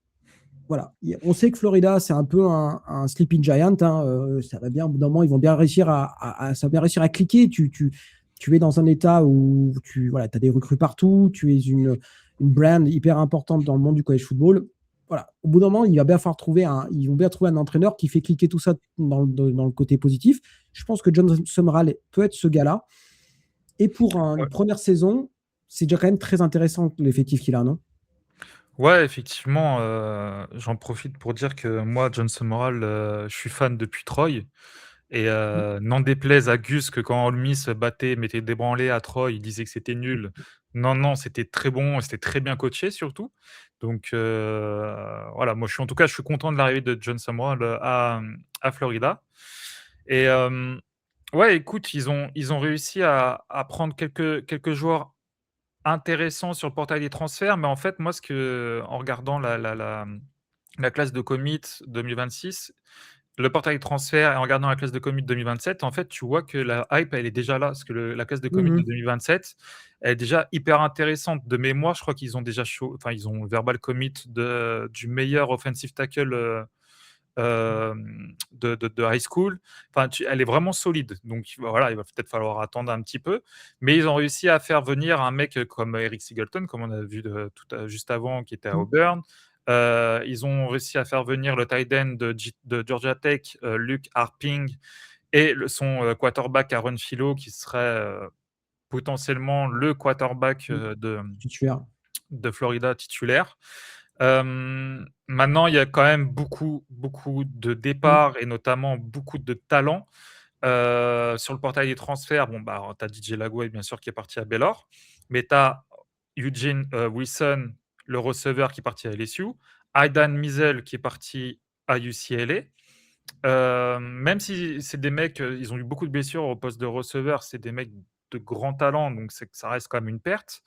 Voilà. On sait que Florida, c'est un peu un sleeping giant, hein. Ça va bien, au bout d'un moment, ils vont bien réussir ça va bien réussir à cliquer. Tu es dans un état où voilà, as des recrues partout, tu es une brand hyper importante dans le monde du college football. Voilà. Au bout d'un moment, ils vont bien trouver un entraîneur qui fait cliquer tout ça dans le côté positif. Je pense que John Sumrall peut être ce gars-là. Et pour une Ouais. première saison, c'est déjà quand même très intéressant l'effectif qu'il a, non? Ouais, effectivement, j'en profite pour dire que moi, Johnson Moral, je suis fan depuis Troy et n'en déplaise à Gus que quand Ole Miss battait, mettait des branlées à Troy, il disait que c'était nul. Non, non, c'était très bon et c'était très bien coaché surtout. Donc voilà, moi, je suis content de l'arrivée de Johnson Moral, à Florida et ouais, écoute, ils ont réussi à prendre quelques joueurs intéressant sur le portail des transferts, mais en fait, moi, en regardant la classe de commit 2026, le portail des transferts et en regardant la classe de commit 2027, en fait, tu vois que la hype, elle est déjà là. Parce que la classe de commit de Mhm. 2027, elle est déjà hyper intéressante. De mémoire, je crois qu'ils ont déjà enfin, ils ont verbal commit du meilleur offensive tackle de high school. Enfin, elle est vraiment solide. Donc voilà, il va peut-être falloir attendre un petit peu. Mais ils ont réussi à faire venir un mec comme Eric Singleton, comme on a vu juste avant, qui était à Auburn. Ils ont réussi à faire venir le tight end de Georgia Tech, Luke Harping, et son quarterback Aaron Philo, qui serait potentiellement le quarterback Mhm. Titulaire. de Florida titulaire. Maintenant, il y a quand même beaucoup, beaucoup de Mhm. départs et notamment beaucoup de talents. Sur le portail des transferts, bon, bah, tu as DJ Lagway, bien sûr, qui est parti à Baylor, mais tu as Eugene Wilson, le receveur, qui est parti à LSU, Aidan Mizel, qui est parti à UCLA. Même si c'est des mecs, ils ont eu beaucoup de blessures au poste de receveur, c'est des mecs de grand talent, donc ça reste quand même une perte.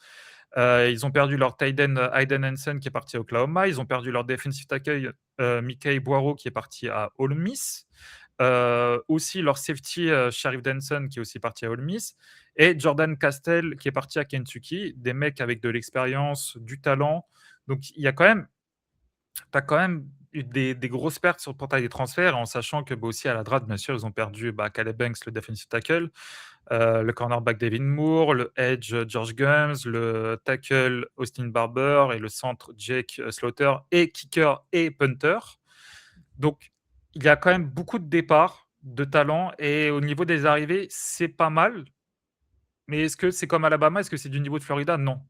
Ils ont perdu leur tight end, Hayden Hansen, qui est parti à Oklahoma. Ils ont perdu leur defensive tackle, Mickey Boiro, qui est parti à Ole Miss. Aussi leur safety, Sharif Denson, qui est aussi parti à Ole Miss. Et Jordan Castell, qui est parti à Kentucky. Des mecs avec de l'expérience, du talent. Donc il y a quand même, t'as quand même eu des grosses pertes sur le portail des transferts, en sachant que aussi à la draft, bien sûr, ils ont perdu Caleb Banks, le defensive tackle, le cornerback Devin Moore, le edge George Gums, le tackle Austin Barber et le centre Jake Slaughter et kicker et punter. Donc, il y a quand même beaucoup de départs de talent et au niveau des arrivées, c'est pas mal. Mais est-ce que c'est comme Alabama? Est-ce que c'est du niveau de Florida? Non.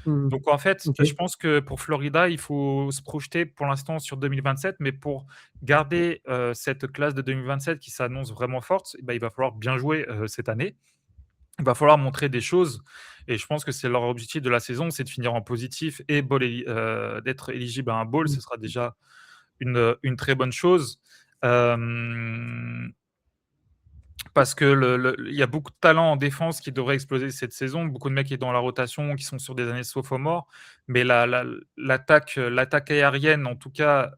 Mmh. Donc en fait, OK. je pense que pour Florida, il faut se projeter pour l'instant sur 2027, mais pour garder, cette classe de 2027 qui s'annonce vraiment forte, il va falloir bien jouer, cette année. Il va falloir montrer des choses et je pense que c'est leur objectif de la saison, c'est de finir en positif et d'être éligible à un bowl. Mmh. Ce sera déjà une très bonne chose. Hem Parce que il y a beaucoup de talents en défense qui devraient exploser cette saison. Beaucoup de mecs qui sont dans la rotation, qui sont sur des années sophomore. Mais l'attaque aérienne, en tout cas,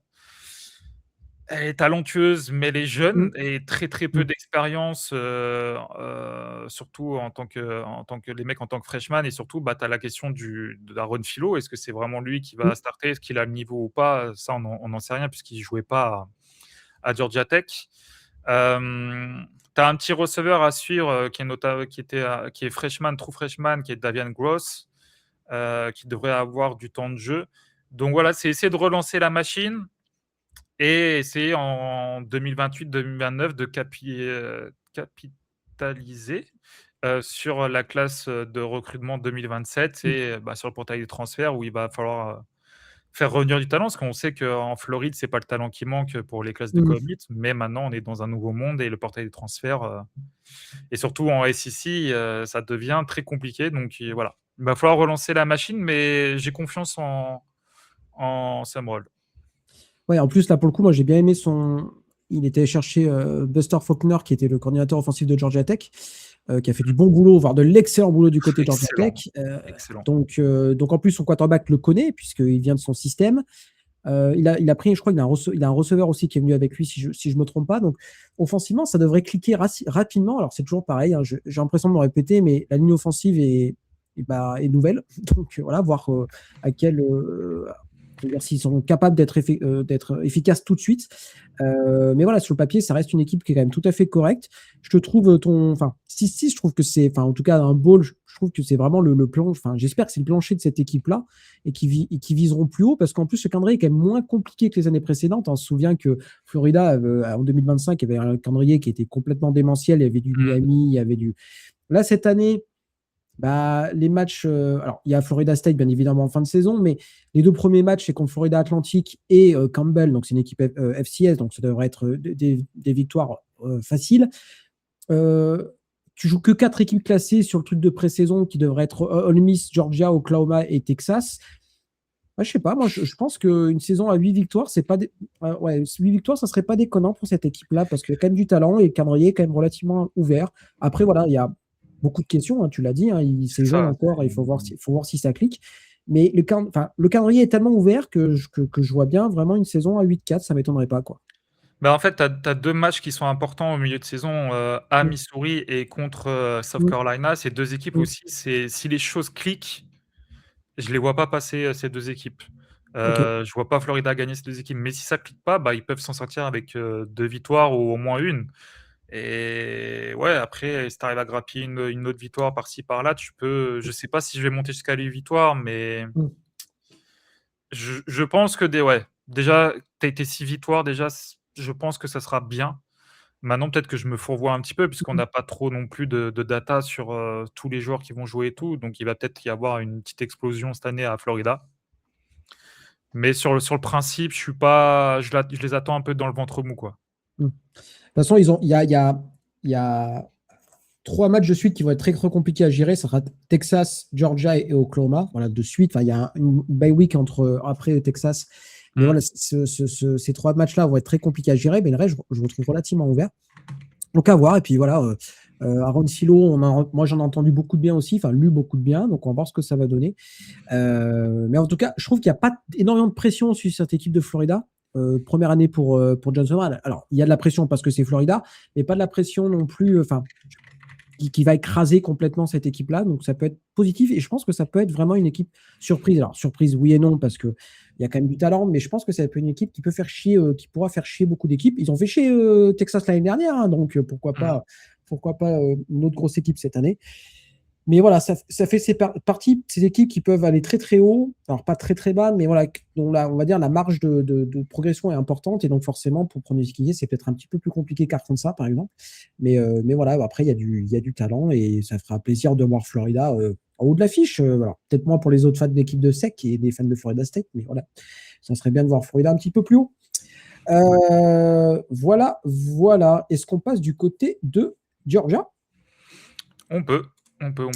elle est talentueuse, mais elle est Mmh. jeune et très, très peu Mmh. d'expérience, surtout en tant que les mecs en tant que freshman et surtout, tu as la question d'Aaron Philo. Est-ce que c'est vraiment lui qui Mmh. va starter? Est-ce qu'il a le niveau ou pas? Ça, on n'en sait rien puisqu'il ne jouait pas à Georgia Tech. Tu as un petit receveur à suivre qui est freshman, true freshman, qui est Davian Gross, qui devrait avoir du temps de jeu. Donc voilà, c'est essayer de relancer la machine et essayer en 2028-2029 de capitaliser sur la classe de recrutement 2027 Mmh. et sur le portail des transferts où il va falloir faire revenir du talent, parce qu'on sait qu'en Floride, c'est pas le talent qui manque pour les classes de Mmh. commit, mais maintenant on est dans un nouveau monde et le portail des transferts, et surtout en SEC, ça devient très compliqué. Donc voilà, il va falloir relancer la machine, mais j'ai confiance en Sam Howell. Ouais, en plus, là, pour le coup, moi, j'ai bien aimé son. Il était chercher Buster Faulkner, qui était le coordinateur offensif de Georgia Tech, qui a fait du bon boulot, voire de l'excellent boulot du côté de Georgia Tech. Excellent, excellent. Donc, en plus, son quarterback le connaît, puisqu'il vient de son système. Il a pris, je crois qu'il a un receveur aussi qui est venu avec lui, si je me trompe pas. Donc, offensivement, ça devrait cliquer rapidement. Alors, c'est toujours pareil, hein, j'ai l'impression de me répéter, mais la ligne offensive est nouvelle. Donc, voilà, voir à quel. C'est-à-dire s'ils sont capables d'être efficaces tout de suite. Mais voilà, sur le papier, ça reste une équipe qui est quand même tout à fait correcte. Je te trouve enfin, 6-6, je trouve que c'est, enfin, en tout cas, un bowl, je trouve que c'est vraiment le plancher. Enfin, j'espère que c'est le plancher de cette équipe-là et qui viseront plus haut parce qu'en plus, ce calendrier est quand même moins compliqué que les années précédentes. On se souvient que Florida, en 2025, il y avait un calendrier qui était complètement démentiel. Il y avait du Miami, il y avait du. Là, cette année, les matchs, alors il y a Florida State bien évidemment en fin de saison, mais les deux premiers matchs c'est contre Florida Atlantic et Campbell, donc c'est une équipe FCS, donc ça devrait être des victoires faciles. Tu joues que 4 équipes classées sur le truc de pré-saison qui devrait être Ole Miss, Georgia, Oklahoma et Texas. Je sais pas, moi je pense qu'une saison à 8 victoires, c'est pas 8 victoires, ça serait pas déconnant pour cette équipe-là parce qu'il y a quand même du talent et le calendrier est quand même relativement ouvert. Après, voilà, il y a beaucoup de questions, hein, tu l'as dit, hein, c'est jeune Ça. encore, il faut voir si ça clique. Mais le calendrier est tellement ouvert que je vois bien vraiment une saison à 8-4, ça m'étonnerait pas, quoi. En fait, tu as 2 matchs qui sont importants au milieu de saison, à Mm. Missouri et contre, South Mm. Carolina. Ces 2 équipes Mm. aussi, si les choses cliquent, je les vois pas passer, ces 2 équipes. Ok. Je vois pas Florida gagner ces 2 équipes, mais si ça clique pas, ils peuvent s'en sortir avec, 2 victoires ou au moins une. Et ouais, après, si tu arrives à grappiller une autre victoire par-ci par-là, tu peux, je sais pas si je vais monter jusqu'à 8 victoires, mais Mm. je pense que déjà, tu as été 6 victoires déjà, je pense que ça sera bien. Maintenant, peut-être que je me fourvoie un petit peu puisqu'on Mm. n'a pas trop non plus de data sur, tous les joueurs qui vont jouer et tout, donc il va peut-être y avoir une petite explosion cette année à Florida. Mais sur le principe, je suis pas je les attends un peu dans le ventre mou, quoi. Mm. De toute façon, il y a 3 matchs de suite qui vont être très, très compliqués à gérer. Ça sera Texas, Georgia et Oklahoma. Voilà, de suite. Enfin, il y a une bye week après Texas. Mais Mmh. voilà, ces 3 matchs-là vont être très compliqués à gérer. Mais le reste, je retrouve relativement ouvert. Donc, à voir. Et puis, voilà, Aaron Silo, moi, j'en ai entendu beaucoup de bien aussi. Enfin, lu beaucoup de bien. Donc, on va voir ce que ça va donner. Mais en tout cas, je trouve qu'il n'y a pas énormément de pression sur cette équipe de Florida. Première année pour Johnson. Alors, il y a de la pression parce que c'est Florida, mais pas de la pression non plus. Enfin, qui va écraser complètement cette équipe-là. Donc, ça peut être positif et je pense que ça peut être vraiment une équipe surprise. Alors, surprise, oui et non, parce que il y a quand même du talent, mais je pense que c'est une équipe qui peut faire chier, qui pourra faire chier beaucoup d'équipes. Ils ont fait chier Texas l'année dernière, hein, donc Mmh. pourquoi pas une autre grosse équipe cette année. Mais voilà, ça fait partie ces équipes qui peuvent aller très très haut, alors pas très très bas, mais voilà, dont on va dire la marge de progression est importante, et donc forcément pour pronostiquer, c'est peut-être un petit peu plus compliqué qu'Arkansas par exemple. Mais voilà, après il y a du talent, et ça fera plaisir de voir Florida en haut de l'affiche. Voilà. Peut-être moins pour les autres fans d'équipe de SEC et des fans de Florida State, mais voilà, ça serait bien de voir Florida un petit peu plus haut. Ouais. Voilà. Est-ce qu'on passe du côté de Georgia? On peut, on peut.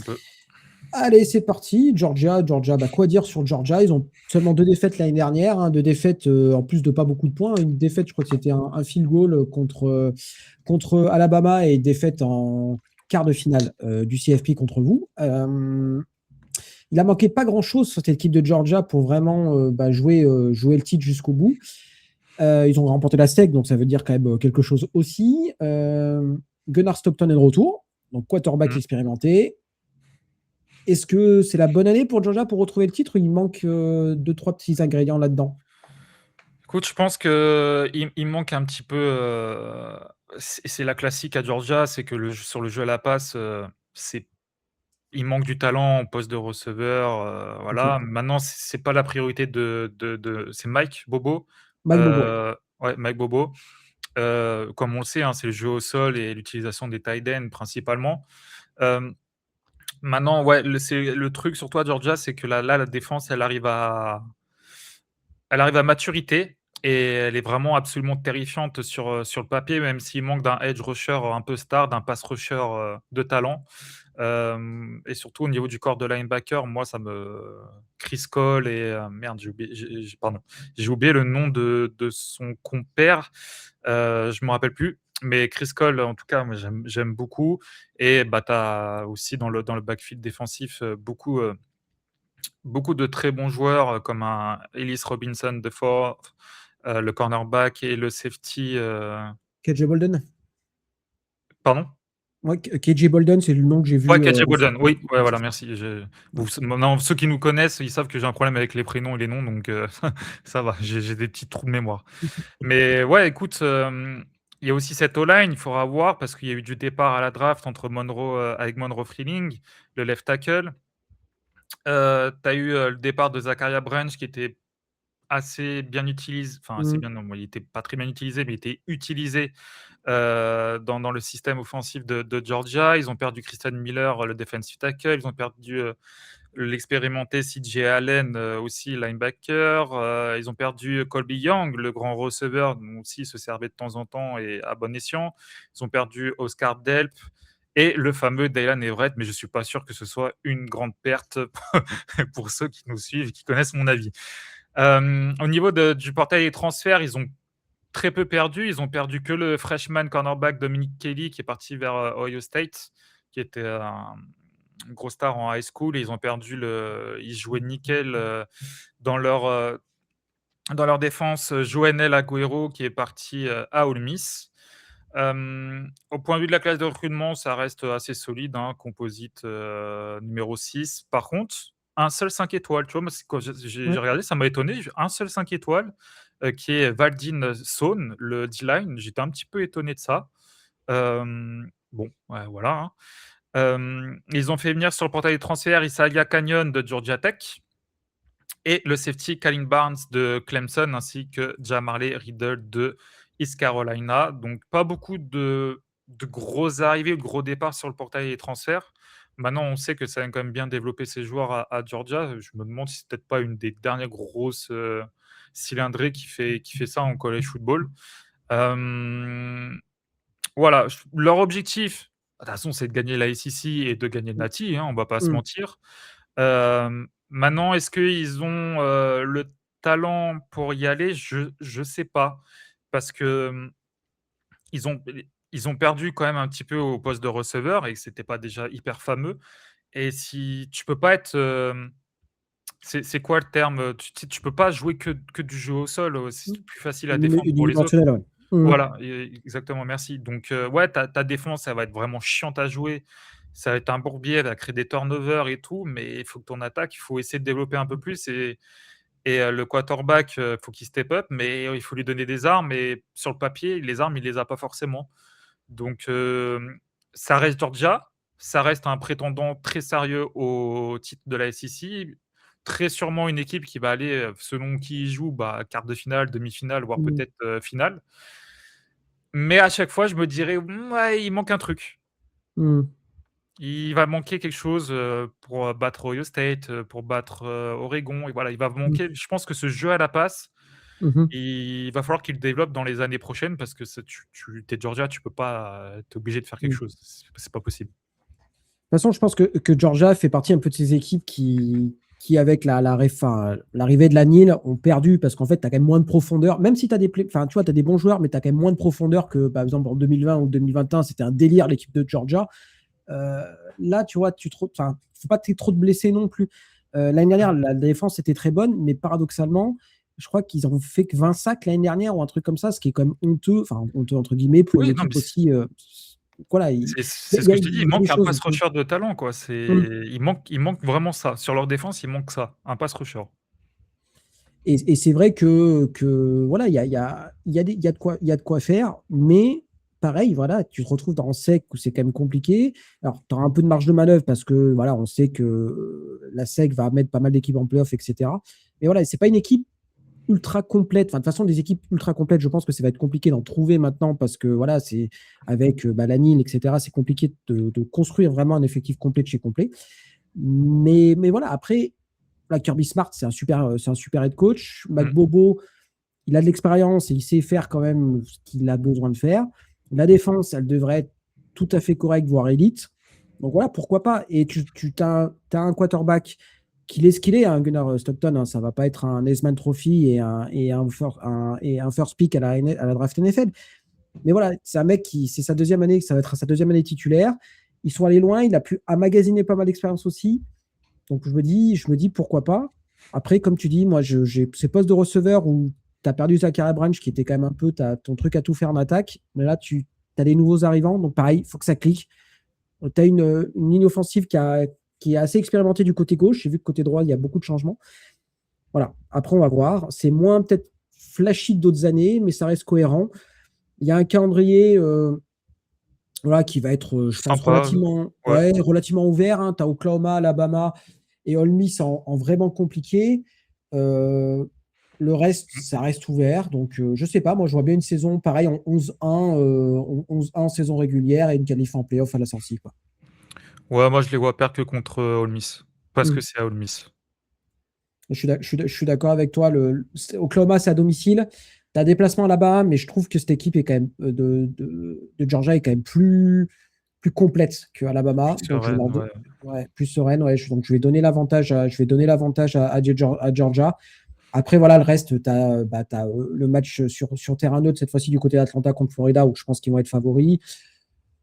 Allez, c'est parti. Georgia, bah, quoi dire sur Georgia? Ils ont seulement 2 défaites l'année dernière, hein, 2 défaites en plus de pas beaucoup de points. Une défaite, je crois que c'était un field goal contre Alabama, et défaite en quart de finale du CFP contre vous. Il a manqué pas grand-chose sur cette équipe de Georgia pour vraiment jouer le titre jusqu'au bout. Ils ont remporté la SEC, donc ça veut dire quand même quelque chose aussi. Gunnar Stockton est de retour, donc quarterback Mmh. expérimenté. Est-ce que c'est la bonne année pour Georgia pour retrouver le titre, ou il manque 2-3 petits ingrédients là-dedans? Écoute, je pense qu'il manque un petit peu, c'est la classique à Georgia, c'est que sur le jeu à la passe, c'est il manque du talent en poste de receveur, Ok. voilà. Maintenant, c'est pas la priorité c'est Mike Bobo, Mike Bobo. ouais, Mike Bobo. Comme on le sait, hein, c'est le jeu au sol et l'utilisation des tight ends principalement. Hem, Maintenant, ouais, c'est le truc sur toi, Georgia, c'est que là, la défense, elle arrive à maturité, et elle est vraiment absolument terrifiante sur le papier, même s'il manque d'un edge rusher un peu star, d'un pass rusher, de talent. Et surtout au niveau du corps de linebacker, moi ça me Chris Cole et merde, j'ai oublié le nom de son compère, je me rappelle plus, mais Chris Cole en tout cas, moi j'aime beaucoup. Et bah, tu as aussi dans le backfield défensif, beaucoup de très bons joueurs, comme un Ellis Robinson IV, le cornerback et le safety, KJ Bolden. pardon? Ouais, KJ Bolden, c'est le nom que j'ai Ouais, vu. KJ Bolden, oui, ouais, voilà, merci. Maintenant, ceux qui nous connaissent, ils savent que j'ai un problème avec les prénoms et les noms, donc ça va, j'ai des petits trous de mémoire. Mais ouais, écoute, il y a aussi cette O-line, il faudra voir parce qu'il y a eu du départ à la draft entre avec Monroe Freeling, le left tackle. Tu as eu, le départ de Zachariah Branch qui était assez bien utilisé, enfin assez Mm. bien, non, il était pas très bien utilisé, mais il était utilisé, dans le système offensif de Georgia. Ils ont perdu Christian Miller, le defensive tackle. Ils ont perdu, l'expérimenté CJ Allen, aussi linebacker. Ils ont perdu Colby Young, le grand receveur, dont aussi il se servait de temps en temps et à bon escient. Ils ont perdu Oscar Delp et le fameux Daylan Everett, mais je suis pas sûr que ce soit une grande perte pour ceux qui nous suivent et qui connaissent mon avis. Au niveau du portail des transferts, ils ont très peu perdu. Ils ont perdu que le freshman cornerback Dominic Kelly qui est parti vers, Ohio State, qui était une grosse star en high school, et ils ont perdu ils jouaient nickel, dans leur défense, Joenel Agüero qui est parti, à Ole Miss. Au point de vue de la classe de recrutement, ça reste assez solide, hein, composite, numéro 6. Par contre, un seul 5 étoiles, tu vois? Moi, c'est quand j'ai Ouais. regardé, ça m'a étonné. Un seul 5 étoiles, qui est Valdin Sohn, le D-line. J'étais un petit peu étonné de ça. Bon, ouais, voilà, hein. Ils ont fait venir sur le portail des transferts Isaiah Canyon de Georgia Tech et le safety Kalin Barnes de Clemson, ainsi que Jamarle Riddle de East Carolina. Donc pas beaucoup de grosses arrivées ou de gros départs sur le portail des transferts. Maintenant, on sait que ça a quand même bien développé ses joueurs à Georgia. Je me demande si c'est peut-être pas une des dernières grosses, cylindrées qui fait ça en college football. Hem, voilà, leur objectif, de toute façon, c'est de gagner la SEC et de gagner le Natty, hein, on va pas se Mm. mentir. Maintenant, est-ce qu'ils ont, le talent pour y aller? Je sais pas. Parce que, ils ont ils ont perdu quand même un petit peu au poste de receveur et que c'était pas déjà hyper fameux. Et si tu peux pas être, c'est quoi le terme? Tu peux pas jouer que du jeu au sol, c'est plus facile à défendre pour les autres. Unidimensionnel, ouais. Mm. Voilà, exactement, merci. Donc, ouais, ta défense, elle va être vraiment chiante à jouer. Ça va être un bourbier, elle va créer des turnovers et tout, mais il faut que ton attaque, il faut essayer de développer un peu plus. et le quarterback, faut qu'il step up, mais il faut lui donner des armes et sur le papier, les armes, il les a pas forcément. Donc ça reste Georgia, ça reste un prétendant très sérieux au titre de la SEC. Très sûrement une équipe qui va aller, selon qui il joue, bah, quart de finale, demi-finale, voire Mmh. peut-être, finale. Mais à chaque fois, je me dirais: «Ouais, il manque un truc». Mmh. Il va manquer quelque chose, pour, battre Ohio State, pour battre, Oregon et voilà, il va Mmh. manquer je pense que ce jeu à la passe, Mmh. il va falloir qu'il le développe dans les années prochaines parce que tu es Georgia, tu peux pas, tu es obligé de faire quelque Mmh. chose. C'est pas possible. De toute façon, je pense que Georgia fait partie un peu de ces équipes qui avec l'arrivée de la Nile, ont perdu parce qu'en fait, tu as quand même moins de profondeur. Même si tu as enfin, tu vois, as des bons joueurs, mais tu as quand même moins de profondeur que, par exemple, en 2020 ou 2021, c'était un délire, l'équipe de Georgia. Euh, Là, tu vois, enfin, faut pas trop de blessés non plus. L'année Mmh. dernière, la défense était très bonne, mais paradoxalement, je crois qu'ils ont fait que 20 sacs l'année dernière ou un truc comme ça, ce qui est quand même honteux, enfin honteux entre guillemets, pour une Oui, non, mais équipe aussi. Voilà, c'est ce que je te dis, il il y a des manque un choses. pass rusher de talent, quoi. Mm. Il manque vraiment ça. Sur leur défense, il manque ça, un pass rusher. Et c'est vrai que voilà, il y a de quoi faire, mais pareil, voilà, tu te retrouves dans un sec où c'est quand même compliqué. Alors, tu auras un peu de marge de manœuvre parce que voilà, on sait que la SEC va mettre pas mal d'équipes en playoff, etc. Mais voilà, c'est pas une équipe ultra complète. Enfin, de toute façon, des équipes ultra complètes, je pense que ça va être compliqué d'en trouver maintenant parce que voilà, c'est avec la Nîmes, etc. C'est compliqué de construire vraiment un effectif complet de chez complet. Mais voilà, après, là, Kirby Smart, c'est un super head coach. Mmh. McBobo, il a de l'expérience et il sait faire quand même ce qu'il a besoin de faire. La défense, elle devrait être tout à fait correcte, voire élite. Donc voilà, pourquoi pas. Et tu as un quarterback qu'il est ce qu'il est, un Gunnar Stockton. Hein, ça va pas être un Heisman Trophy et un first pick à la draft NFL. Mais voilà, c'est un mec c'est sa deuxième année, ça va être sa deuxième année titulaire. Ils sont allés loin, il a pu emmagasiner pas mal d'expérience aussi. Donc je me dis pourquoi pas. Après, comme tu dis, moi, j'ai ces postes de receveur où tu as perdu Zachary Branch, qui était quand même un peu ton truc à tout faire en attaque. Mais là, tu as des nouveaux arrivants. Donc pareil, il faut que ça clique. Tu as une ligne offensive qui est assez expérimentée du côté gauche. J'ai vu que côté droit, il y a beaucoup de changements. Voilà. Après, on va voir. C'est moins peut-être flashy que d'autres années, mais ça reste cohérent. Il y a un calendrier voilà, qui va être, je pense, Sympa, ouais. relativement ouvert. Hein. Tu as Oklahoma, Alabama et Ole Miss en vraiment compliqué. Euh, le reste, Mmh. ça reste ouvert. Donc, je sais pas. Moi, je vois bien une saison pareil en 11-1, 11-1 en saison régulière et une qualif en playoff à la sortie. Quoi. Ouais, moi, je les vois perdre que contre, Ole Miss, parce que Mm. c'est à Ole Miss. Je suis d'accord avec toi. Oklahoma, c'est à domicile. Tu as déplacement là-bas, mais je trouve que cette équipe est quand même, de Georgia est quand même plus complète que Plus Alabama. Donc, je vais sereine, leur ouais. ouais, plus sereine. Ouais. Donc, je vais donner l'avantage à Georgia. Après, voilà, le reste, tu as, le match sur terrain neutre, cette fois-ci du côté d'Atlanta contre Florida, où je pense qu'ils vont être favoris.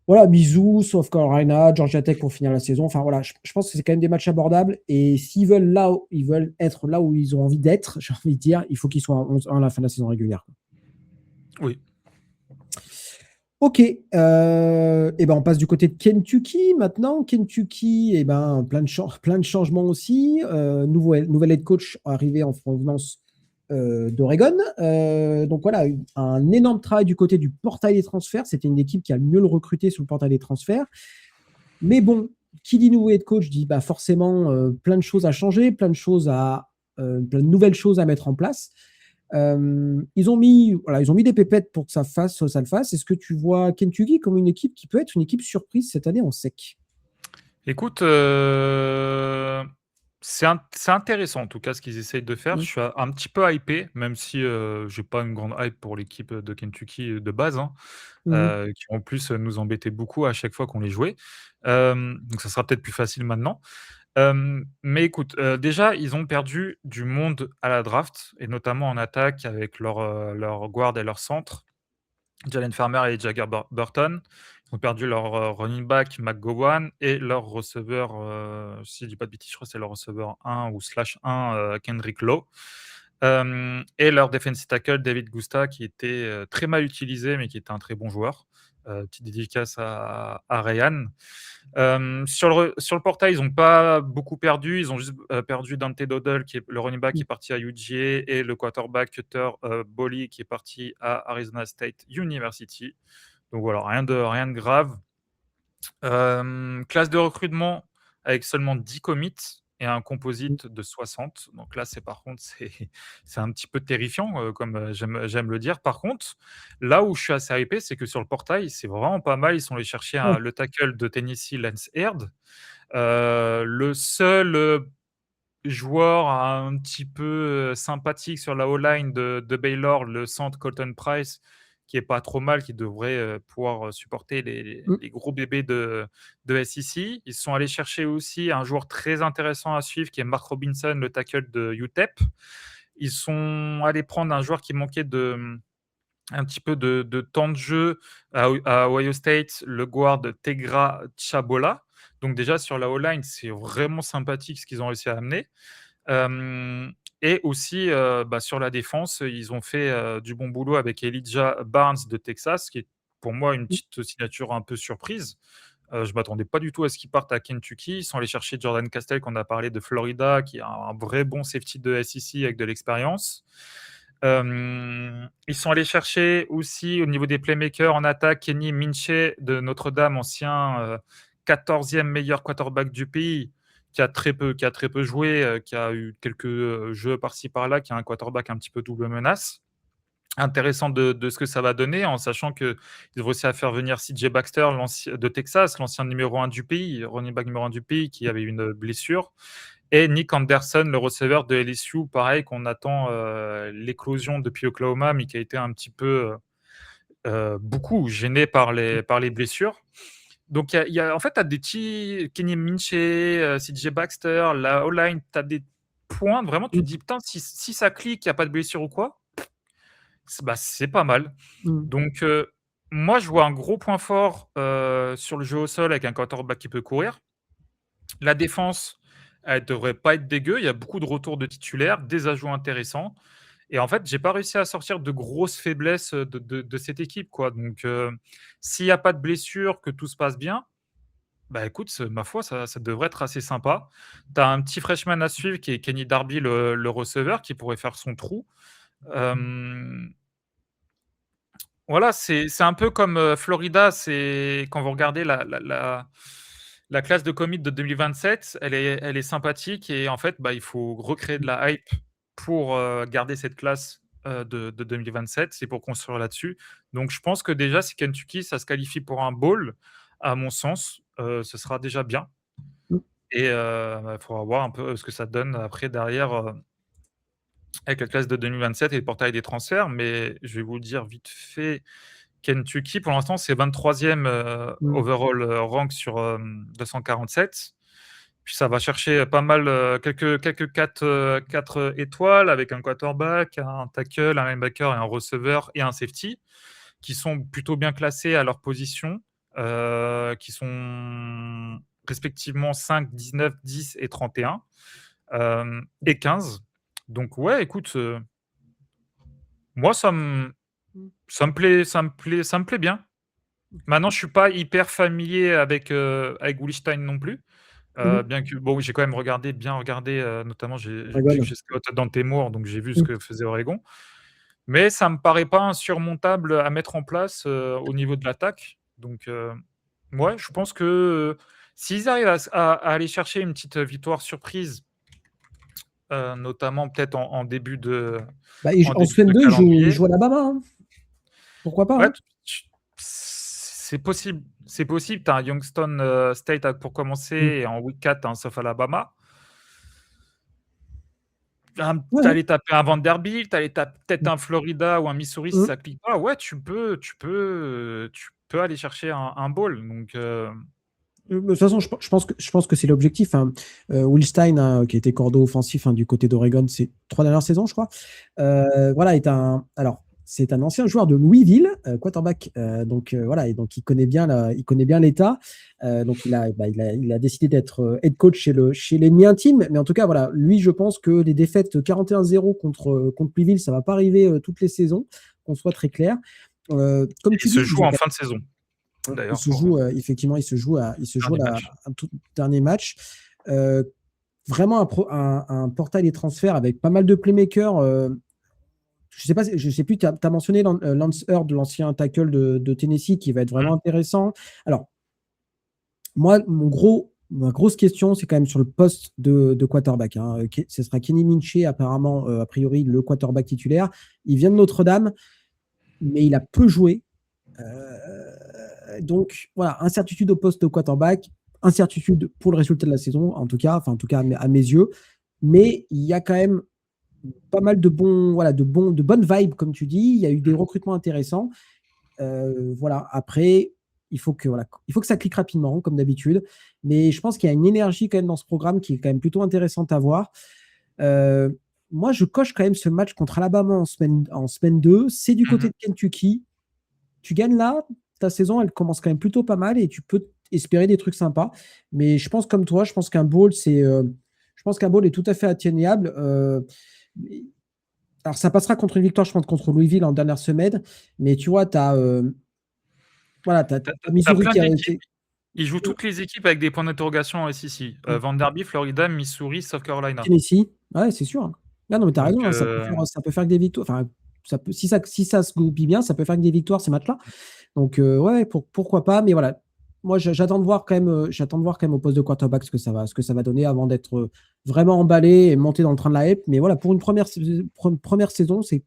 Voilà, Mizzou, South Carolina, Georgia Tech pour finir la saison. Enfin, voilà, je pense que c'est quand même des matchs abordables. Et s'ils veulent ils veulent être là où ils ont envie d'être, j'ai envie de dire, il faut qu'ils soient en 11-1 à la fin de la saison régulière. Oui. Ok, et ben on passe du côté de Kentucky maintenant. Kentucky, et ben plein de changements aussi. Nouvel head coach arrivé en provenance d'Oregon. Donc voilà, un énorme travail du côté du portail des transferts. C'était une équipe qui a le mieux le recruté sur le portail des transferts. Mais bon, qui dit nouveau head coach dit bah forcément plein de choses à changer, plein de nouvelles choses à mettre en place. Ils ont mis des pépettes pour que ça le fasse. Est-ce que tu vois Kentucky comme une équipe qui peut être une équipe surprise cette année en sec? Écoute, c'est intéressant en tout cas ce qu'ils essayent de faire. Je Mm. suis un petit peu hypé, même si, j'ai pas une grande hype pour l'équipe, de Kentucky, de base, hein, Mhm. qui en plus, nous embêtait beaucoup à chaque fois qu'on les jouait. Donc ça sera peut-être plus facile maintenant. Mais écoute, déjà, ils ont perdu du monde à la draft et notamment en attaque avec leur guard et leur centre. Jalen Farmer et Jagger Burton. Ils ont perdu leur, running back McGowan et leur receveur, si je dis pas de bêtises, je crois que c'est leur receveur 1 ou slash 1, Kendrick Law. Et leur defensive tackle David Gusta qui était, très mal utilisé, mais qui était un très bon joueur. Petite dédicace à Ryan. Sur le portail, ils n'ont pas beaucoup perdu. Ils ont juste perdu Dante Dowdle, qui est le running back, qui est parti à UGA, et le quarterback Cutter Bolly, qui est parti à Arizona State University. Donc voilà, rien de grave. Classe de recrutement avec seulement 10 commits et un composite de 60. Donc là, par contre, c'est un petit peu terrifiant, comme j'aime le dire. Par contre, là où je suis assez hypé, c'est que sur le portail, c'est vraiment pas mal. Ils sont allés chercher le tackle de Tennessee, Lance Heard. Le seul joueur un petit peu sympathique sur la O-line de Baylor, le centre Colton Price, qui est pas trop mal, qui devrait pouvoir supporter les gros bébés de SEC. Ils sont allés chercher aussi un joueur très intéressant à suivre, qui est Mark Robinson, le tackle de UTEP. Ils sont allés prendre un joueur qui manquait un petit peu de temps de jeu à Ohio State, le guard Tegra Chabola. Donc déjà, sur la O-line, c'est vraiment sympathique ce qu'ils ont réussi à amener. Et aussi, sur la défense, ils ont fait du bon boulot avec Elijah Barnes de Texas, qui est pour moi une petite signature un peu surprise. Je ne m'attendais pas du tout à ce qu'ils partent à Kentucky. Ils sont allés chercher Jordan Castell, qu'on a parlé de Florida, qui est un vrai bon safety de SEC avec de l'expérience. Ils sont allés chercher aussi au niveau des playmakers en attaque Kenny Minchey de Notre-Dame, ancien 14e meilleur quarterback du pays, qui a très peu joué, qui a eu quelques jeux par-ci par-là, qui a un quarterback un petit peu double menace. Intéressant de ce que ça va donner, en sachant qu'ils vont réussi à faire venir CJ Baxter de Texas, l'ancien numéro 1 du pays, running back numéro 1 du pays, qui avait une blessure. Et Nick Anderson, le receveur de LSU, pareil, qu'on attend l'éclosion depuis Oklahoma, mais qui a été un petit peu beaucoup gêné par les blessures. Donc, en fait, tu as des petits Kenny Minchey, CJ Baxter, la O-line, tu as des points, vraiment, tu te dis, putain, si ça clique, il n'y a pas de blessure ou quoi, c'est pas mal. Donc, moi, je vois un gros point fort sur le jeu au sol avec un quarterback qui peut courir. La défense, elle devrait pas être dégueu. Il y a beaucoup de retours de titulaires, des ajouts intéressants. Et en fait, j'ai pas réussi à sortir de grosses faiblesses de cette équipe, quoi. Donc, s'il n'y a pas de blessure, que tout se passe bien, bah écoute, ma foi, ça devrait être assez sympa. Tu as un petit freshman à suivre qui est Kenny Darby, le receveur, qui pourrait faire son trou. Voilà, c'est un peu comme Florida. C'est quand vous regardez la classe de commit de 2027, elle est sympathique et en fait, il faut recréer de la hype pour garder cette classe de 2027. C'est pour construire là-dessus. Donc, je pense que déjà, si Kentucky, ça se qualifie pour un bowl, à mon sens, ce sera déjà bien. Et il faudra voir un peu ce que ça donne après derrière avec la classe de 2027 et le portail des transferts. Mais je vais vous le dire vite fait. Kentucky, pour l'instant, c'est 23e overall rank sur 247. Puis ça va chercher pas mal, quelques 4 étoiles avec un quarterback, un tackle, un linebacker et un receveur et un safety qui sont plutôt bien classés à leur position, qui sont respectivement 5, 19, 10 et 31 et 15. Donc ouais, écoute, moi ça me plaît bien. Maintenant, je suis pas hyper familier avec Wilstein non plus. Bien que bon, j'ai quand même bien regardé, notamment vu que j'ai scout Dante Moore, donc j'ai vu ce que faisait Oregon. Mais ça me paraît pas insurmontable à mettre en place, au niveau de l'attaque. Donc, ouais, je pense que s'ils arrivent à aller chercher une petite victoire surprise, notamment peut-être en début de En semaine 2, ils jouent à Alabama. Hein. Pourquoi pas? Ouais, c'est possible. C'est possible. Tu as un Youngstown State pour commencer et en week 4, tu as un South Alabama. Tu allais taper un Vanderbilt, tu allais taper peut-être un Florida ou un Missouri si ça clique pas. Ouais, tu peux aller chercher un bowl. Donc, De toute façon, je pense que c'est l'objectif. Hein. Will Stein, qui était cordeau offensif du côté d'Oregon, c'est 3 dernières saisons, je crois. Voilà, c'est un ancien joueur de Louisville, quarterback. Voilà, et donc il connaît bien l'État. Donc il a décidé d'être head coach chez l'ennemi intime. Mais en tout cas, voilà, lui, je pense que les défaites 41-0 contre Louisville, ça va pas arriver toutes les saisons, qu'on soit très clair. Comme tu dis, se joue en fin de saison. Il d'ailleurs se pour joue, effectivement, il se joue dernier match. un tout dernier match. Euh, Vraiment un portail des transferts avec pas mal de playmakers. Je sais plus, tu as mentionné Lance Heard, l'ancien tackle de Tennessee, qui va être vraiment Mmh. intéressant. Alors, moi, ma grosse question, c'est quand même sur le poste de quarterback, hein. Ce sera Kenny Minchey, apparemment, a priori, le quarterback titulaire. Il vient de Notre-Dame, mais il a peu joué. Donc, voilà, incertitude au poste de quarterback, incertitude pour le résultat de la saison, en tout cas à mes yeux. Mais il y a quand même pas mal de bonnes vibes, comme tu dis. Il y a eu des recrutements intéressants. Voilà. Après, il faut que ça clique rapidement, comme d'habitude. Mais je pense qu'il y a une énergie quand même dans ce programme qui est quand même plutôt intéressante à voir. Euh, Moi, je coche quand même ce match contre Alabama en semaine 2. C'est du côté Mmh. de Kentucky. Tu gagnes là, ta saison, elle commence quand même plutôt pas mal et tu peux espérer des trucs sympas. Mais je pense comme toi, je pense qu'un bowl est tout à fait atteignable. Alors, ça passera contre une victoire, je pense, contre Louisville en dernière semaine. Mais tu vois, voilà, Tu t'as as Missouri plein qui a. d'équipes. Ils jouent toutes les équipes avec des points d'interrogation en SEC. Vanderbilt, Florida, Missouri, South Carolina. Tennessee. Ouais, c'est sûr, hein. Ah non, mais t'as Donc raison, hein, ça peut faire que des victoires. Enfin, si ça se goupille bien, ça peut faire que des victoires ces matchs-là. Donc, ouais, pourquoi pas. Mais voilà, moi, j'attends de voir quand même au poste de quarterback ce que ça va donner avant d'être vraiment emballé et monter dans le train de la hype. Mais voilà, pour une première saison, c'est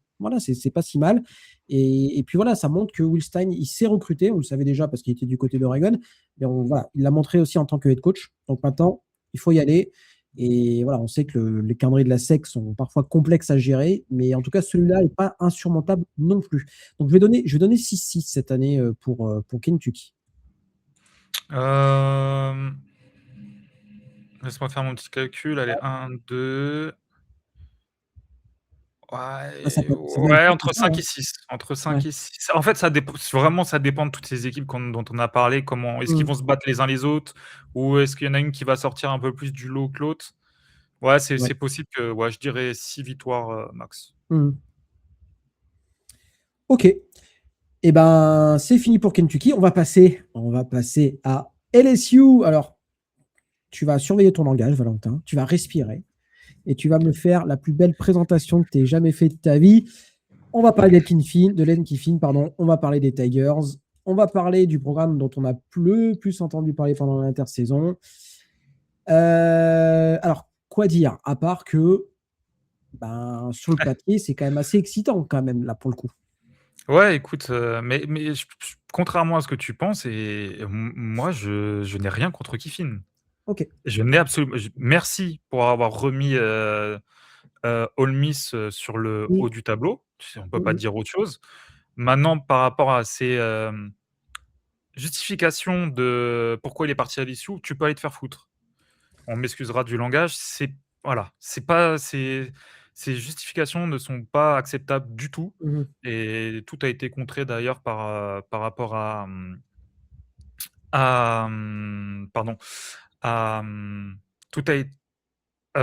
pas si mal. Et puis voilà, ça montre que Will Stein, il s'est recruté. On le savait déjà parce qu'il était du côté d'Oregon. Mais voilà, il l'a montré aussi en tant que head coach. Donc maintenant, il faut y aller. Et voilà, on sait que les calendriers de la SEC sont parfois complexes à gérer, mais en tout cas, celui-là n'est pas insurmontable non plus. Donc, je vais donner 6-6 cette année pour Kentucky. Hem, laisse-moi faire mon petit calcul. Allez, 1, 2. Ah, ça Ouais, peut aller ouais, plus que entre ça, 5 hein. et 6. Entre Ouais. 5 et 6. En fait, ça dépend vraiment, ça dépend de toutes ces équipes dont on a parlé. Comment est-ce qu'ils Mm, vont se battre les uns les autres? Ou est-ce qu'il y en a une qui va sortir un peu plus du lot que l'autre? Ouais, ouais. c'est possible que ouais, je dirais 6 victoires, max. Mm. Ok. Eh ben, c'est fini pour Kentucky. On va passer à LSU. Alors, tu vas surveiller ton langage, Valentin. Tu vas respirer et tu vas me faire la plus belle présentation que tu aies jamais fait de ta vie. On va parler de Lane Kiffin, pardon. On va parler des Tigers. On va parler du programme dont on a le plus entendu parler pendant l'intersaison. Alors, quoi dire? À part que, ben, sur le papier, c'est quand même assez excitant, quand même, là, pour le coup. Ouais, écoute, mais contrairement à ce que tu penses moi je n'ai rien contre Kiffin. Ok. Je n'ai absolument merci pour avoir remis, Ole Miss, sur le Oui. haut du tableau. Tu sais, on peut pas Mhm. dire autre chose. Maintenant, par rapport à ces, justifications de pourquoi il est parti à l'issue, tu peux aller te faire foutre. On m'excusera du langage, voilà, c'est pas ces justifications ne sont pas acceptables du tout Mhm. et tout a été contré d'ailleurs par rapport pardon, à, tout a été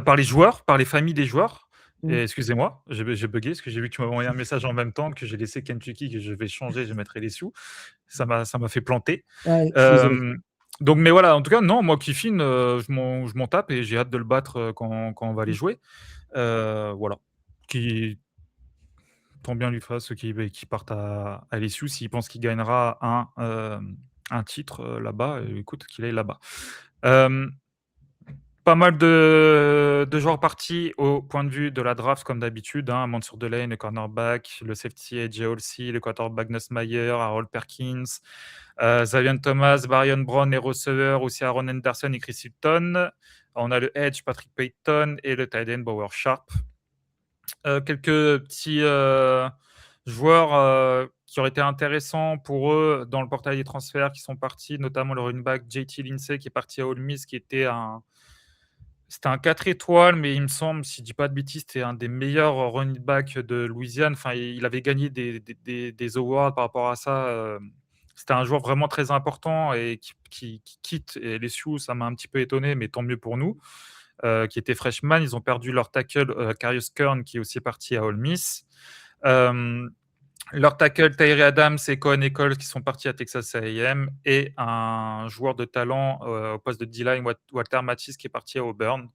par les joueurs, par les familles des joueurs Mhm. et excusez-moi, j'ai buggé parce que j'ai vu que tu m'as envoyé un message en même temps, que j'ai laissé Kentucky, que je vais changer, je mettrai les sous. Ça m'a fait planter. Ouais, je suis désolé. Hem, donc mais voilà, en tout cas, non, moi Kiffin, je m'en tape et j'ai hâte de le battre, quand on va les jouer. Voilà. Qui Tant bien lui fasse, qui partent à l'issue. S'il pense qu'il gagnera un titre, là-bas, écoute, qu'il aille là-bas. Hem Pas mal de joueurs partis au point de vue de la draft comme d'habitude, hein. Mansour Delane, le cornerback, le safety AJ Olsey, le quarterback Nussmeier, Harold Perkins, Xavier Thomas, Barion Brown, les receveurs aussi Aaron Henderson et Chris Hilton. On a le edge Patrick Payton et le tight end Bower Sharp. Quelques petits, joueurs, qui auraient été intéressants pour eux dans le portail des transferts qui sont partis, notamment le running back JT Lindsey qui est parti à Ole Miss, qui était c'était un 4 étoiles, mais il me semble, si je dis pas de bêtises, c'était un des meilleurs running back de Louisiane. Enfin, il avait gagné des awards par rapport à ça. C'était un joueur vraiment très important et qui quitte et les Sioux, ça m'a un petit peu étonné, mais tant mieux pour nous, qui était freshman. Ils ont perdu leur tackle, Karius Kern, qui est aussi parti à Ole Miss. Hem Leur tackle, Tyree Adams et Cohen Eccles qui sont partis à Texas A&M et un joueur de talent au poste de D-line, Walter Matthis, qui est parti à Auburn.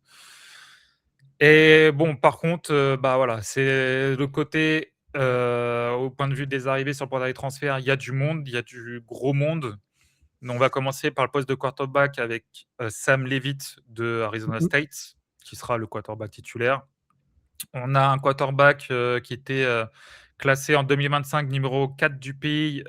Et bon, par contre, bah voilà, c'est le côté, au point de vue des arrivées sur le portail transfert, il y a du monde, il y a du gros monde. On va commencer par le poste de quarterback avec Sam Leavitt de Arizona Mhm. State, qui sera le quarterback titulaire. On a un quarterback qui était classé en 2025 numéro 4 du pays,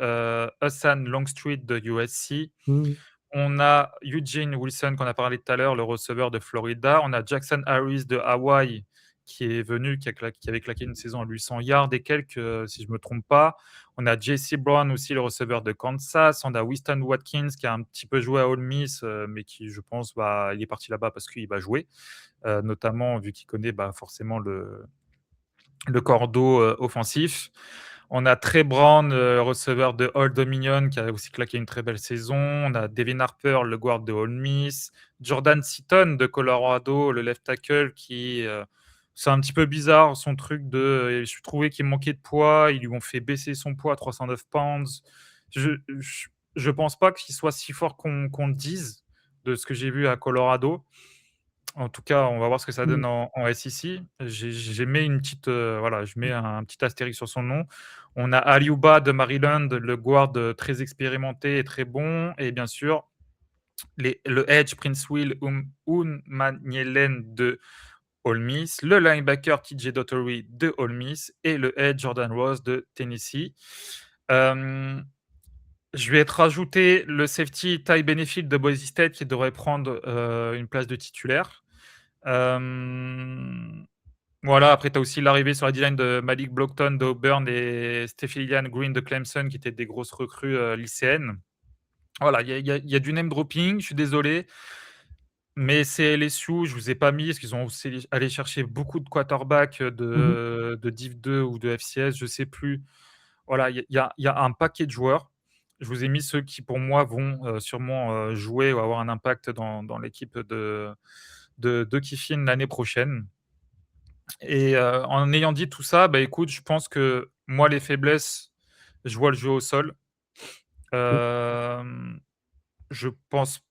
Hassan Longstreet de USC. Mhm. On a Eugene Wilson qu'on a parlé tout à l'heure, le receveur de Florida. On a Jackson Harris de Hawaï qui est venu, qui avait claqué une saison à 800 yards et quelques, si je ne me trompe pas. On a JC Brown aussi, le receveur de Kansas. On a Winston Watkins qui a un petit peu joué à Ole Miss, mais qui, je pense, il est parti là-bas parce qu'il va jouer, notamment vu qu'il connaît forcément le cordeau offensif. On a Trey Brown, receveur de Old Dominion, qui a aussi claqué une très belle saison. On a Devin Harper, le guard de Ole Miss. Jordan Seaton de Colorado, le left tackle, qui c'est un petit peu bizarre son truc de. Je trouvais qu'il manquait de poids. Ils lui ont fait baisser son poids à 309 pounds. Je pense pas qu'il soit si fort qu'on le dise de ce que j'ai vu à Colorado. En tout cas, on va voir ce que ça donne Mhm. en SEC. J'ai mis une petite, voilà, je mets un petit astérisque sur son nom. On a Aliuba de Maryland, le guard très expérimenté et très bon. Et bien sûr, le edge Prince Will Unmanyelen de Ole Miss, le linebacker TJ Dottery de Ole Miss et le edge Jordan Rose de Tennessee. Je vais être rajouté le safety Ty Benefield de Boise State qui devrait prendre une place de titulaire. Voilà, après, tu as aussi l'arrivée sur la D-line de Malik Blockton d'Auburn et Stephilian Green de Clemson, qui étaient des grosses recrues lycéennes. Voilà, il y a du name dropping, je suis désolé, mais c'est LSU, je ne vous ai pas mis, parce qu'ils ont aussi allé chercher beaucoup de quarterbacks Mhm. de Div 2 ou de FCS, je ne sais plus. Voilà, il y a un paquet de joueurs. Je vous ai mis ceux qui, pour moi, vont sûrement jouer ou avoir un impact dans l'équipe de Kiffin l'année prochaine. Et en ayant dit tout ça, bah, écoute, je pense que moi, les faiblesses, je vois le jeu au sol. Hem, je pense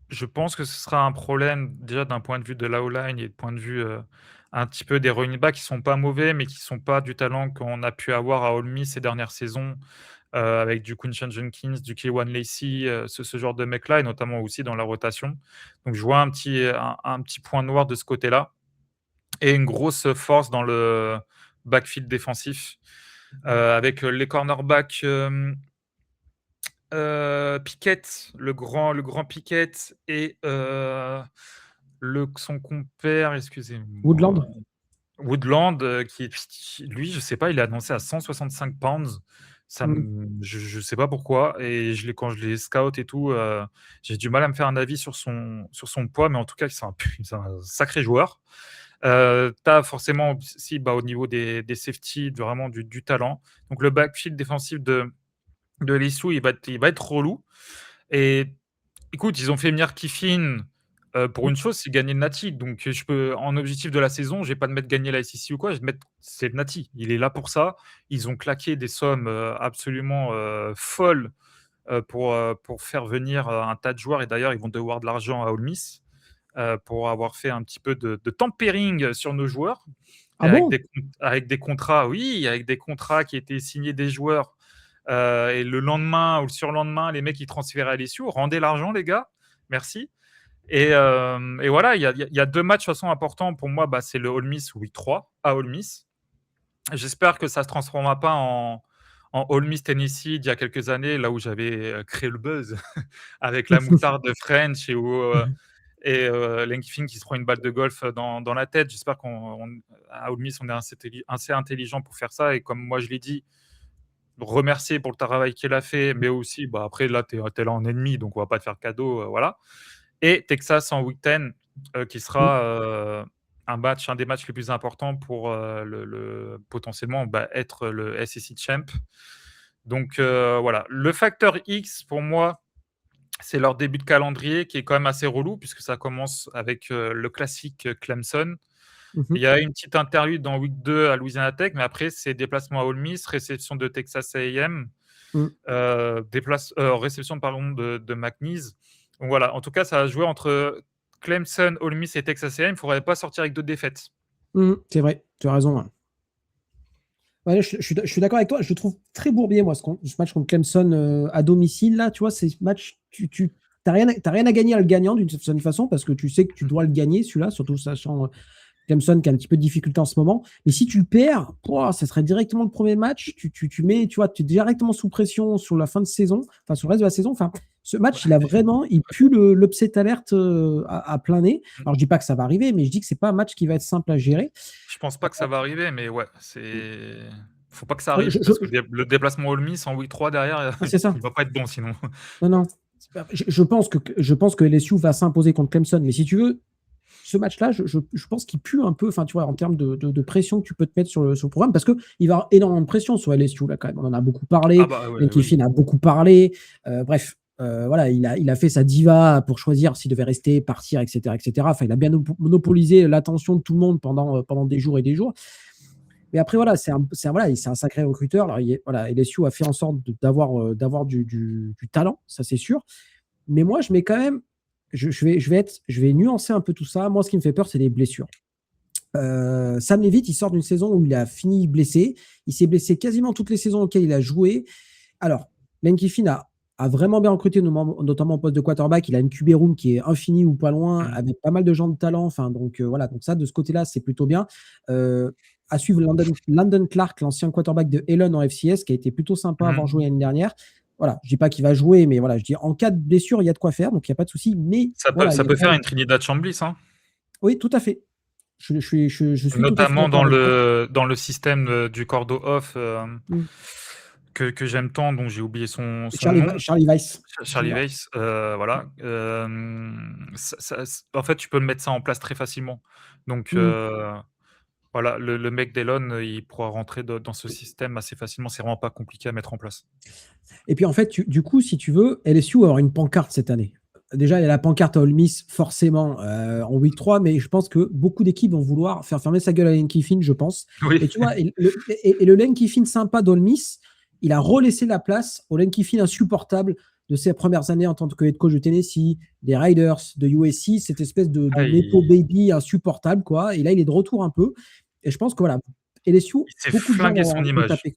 je pense que ce sera un problème déjà d'un point de vue de la O-line et de point de vue, un petit peu des running backs qui sont pas mauvais, mais qui sont pas du talent qu'on a pu avoir à Ole Miss ces dernières saisons, avec du Quinshon Jenkins, du K'Wan Lacy, ce genre de mecs-là et notamment aussi dans la rotation. Donc je vois un petit point noir de ce côté-là. Et une grosse force dans le backfield défensif, avec les cornerbacks, Pickett, le grand Pickett et son compère, excusez-moi, Woodland. Woodland, lui, je sais pas, il est annoncé à 165 pounds. Mhm. Je sais pas pourquoi et quand je les scout et tout, j'ai du mal à me faire un avis sur son poids, mais en tout cas, c'est un sacré joueur. Tu as forcément aussi, au niveau des safeties, vraiment du talent. Donc le backfield défensif de LSU, il va être relou et écoute, ils ont fait venir Kiffin, pour une chose, c'est gagner le Natty. Donc en objectif de la saison, je vais pas te mettre gagner la SEC ou quoi, je vais te mettre c'est le Natty. Il est là pour ça. Ils ont claqué des sommes, absolument, folles, pour faire venir, un tas de joueurs et d'ailleurs, ils vont devoir de l'argent à Ole Miss, pour avoir fait un petit peu de tampering sur nos joueurs et Ah bon? avec des contrats, oui, avec des contrats qui étaient signés des joueurs, et le lendemain ou le surlendemain, les mecs ils transféraient à LSU, rendez l'argent les gars, merci. Et voilà, il y a 2 matchs de toute façon importants pour moi, c'est le Ole Miss Week 3 à Ole Miss. J'espère que ça se transformera pas en Ole Miss Tennessee d'il y a quelques années, là où j'avais créé le buzz avec la moutarde de French Lane Kiffin qui se prend une balle de golf dans la tête. J'espère qu'à Ole Miss, on est assez intelligent pour faire ça. Et comme moi, je l'ai dit, remercier pour le travail qu'il a fait, mais aussi, après, là, tu es là en ennemi, donc on va pas te faire cadeau. Voilà. Et Texas en Week 10, qui Mhm. sera un des matchs les plus importants pour potentiellement être le SEC Champ. Donc voilà. Le facteur X, pour moi, c'est leur début de calendrier qui est quand même assez relou puisque ça commence avec le classique Clemson. Mhm, Il y a une petite interlude dans week 2 à Louisiana Tech, mais après, c'est déplacement à Ole Miss, réception de Texas A&M, mhm, réception pardon, de McNeese. Donc voilà, en tout cas, ça a joué entre Clemson, Ole Miss et Texas A&M. Il ne faudrait pas sortir avec 2 défaites. mhm. C'est vrai, tu as raison. Ouais. Ouais, je suis d'accord avec toi. Je le trouve très bourbier, moi, ce match contre Clemson à domicile. Là, tu vois, c'est ce match, tu t'as rien à gagner à le gagnant d'une certaine façon parce que tu sais que tu dois le gagner, celui-là, surtout sachant Clemson qui a un petit peu de difficulté en ce moment. Mais si tu le perds, pouah, ça serait directement le premier match. Tu mets, tu vois, tu es directement sous pression sur la fin de saison, enfin, sur le reste de la saison. Enfin, ce match, il pue l'upset alerte à plein nez. Alors, je dis pas que ça va arriver, mais je dis que c'est pas un match qui va être simple à gérer. Je pense pas que ça va arriver, mais ouais, c'est. Faut pas que ça Ouais, arrive parce que le déplacement Ole Miss en week 3 derrière, c'est ça. il va pas être bon sinon. Non, non. Je pense que LSU va s'imposer contre Clemson. Mais si tu veux, ce match-là, je pense qu'il pue un peu, enfin, tu vois, en termes de pression que tu peux te mettre sur le programme, parce qu'il va y avoir énormément de pression sur LSU, là, quand même. On en a beaucoup Ah parlé. bah ouais, Lane oui. Kiffin a beaucoup parlé. Bref, voilà, il a fait sa diva pour choisir s'il devait rester, partir, etc., etc. Enfin, il a bien monopolisé l'attention de tout le monde pendant des jours et des jours. Mais après, voilà, voilà, c'est un sacré recruteur. Alors, voilà, LSU a fait en sorte d'avoir du talent, ça c'est sûr. Mais moi, je mets quand même, je vais nuancer un peu tout ça. Moi, ce qui me fait peur, c'est les blessures. Sam Leavitt, il sort d'une saison où il a fini blessé. Il s'est blessé quasiment toutes les saisons auxquelles il a joué. Alors, Lane Kiffin a vraiment bien recruté, notamment au poste de quarterback. Il a une QB room qui est infinie ou pas loin, Mmh. avec pas mal de gens de talent. Enfin, donc voilà, donc ça, de ce côté-là, c'est plutôt bien. À suivre Landon Clark, l'ancien quarterback de Elon en FCS, qui a été plutôt sympa à avoir joué Mmh. l'année dernière. Voilà, je dis pas qu'il va jouer, mais voilà, je dis en cas de blessure, il y a de quoi faire, donc il n'y a pas de souci. Mais voilà, il Ça y a peut quand faire même. une Trinidad Chamblis, hein. Oui, tout à fait. Je suis tout à fait Notamment d'accord avec toi. dans le système du cordeau off Mm. que j'aime tant, dont j'ai oublié son nom. Charlie Weiss. Charlie Weiss, voilà. En fait, tu peux mettre ça en place très facilement. Donc, Mm. voilà, le mec d'Elon, il pourra rentrer dans ce système assez facilement. C'est vraiment pas compliqué à mettre en place. Et puis en fait, du coup, si tu veux, LSU va avoir une pancarte cette année. Déjà, il y a la pancarte à Ole Miss, forcément, en week 3, mais je pense que beaucoup d'équipes vont vouloir faire fermer sa gueule à Lane Kiffin, je pense. Oui. Et tu vois, et le Lane Kiffin sympa d'Ole Miss, il a relaissé la place au Lane Kiffin insupportable de ses premières années en tant que head coach de Tennessee, des Riders, de USC, cette espèce de Ah, Nepo baby insupportable, quoi. Et là, il est de retour un peu. Et je pense que voilà, LSU, il s'est beaucoup de gens flingué son vont image. taper.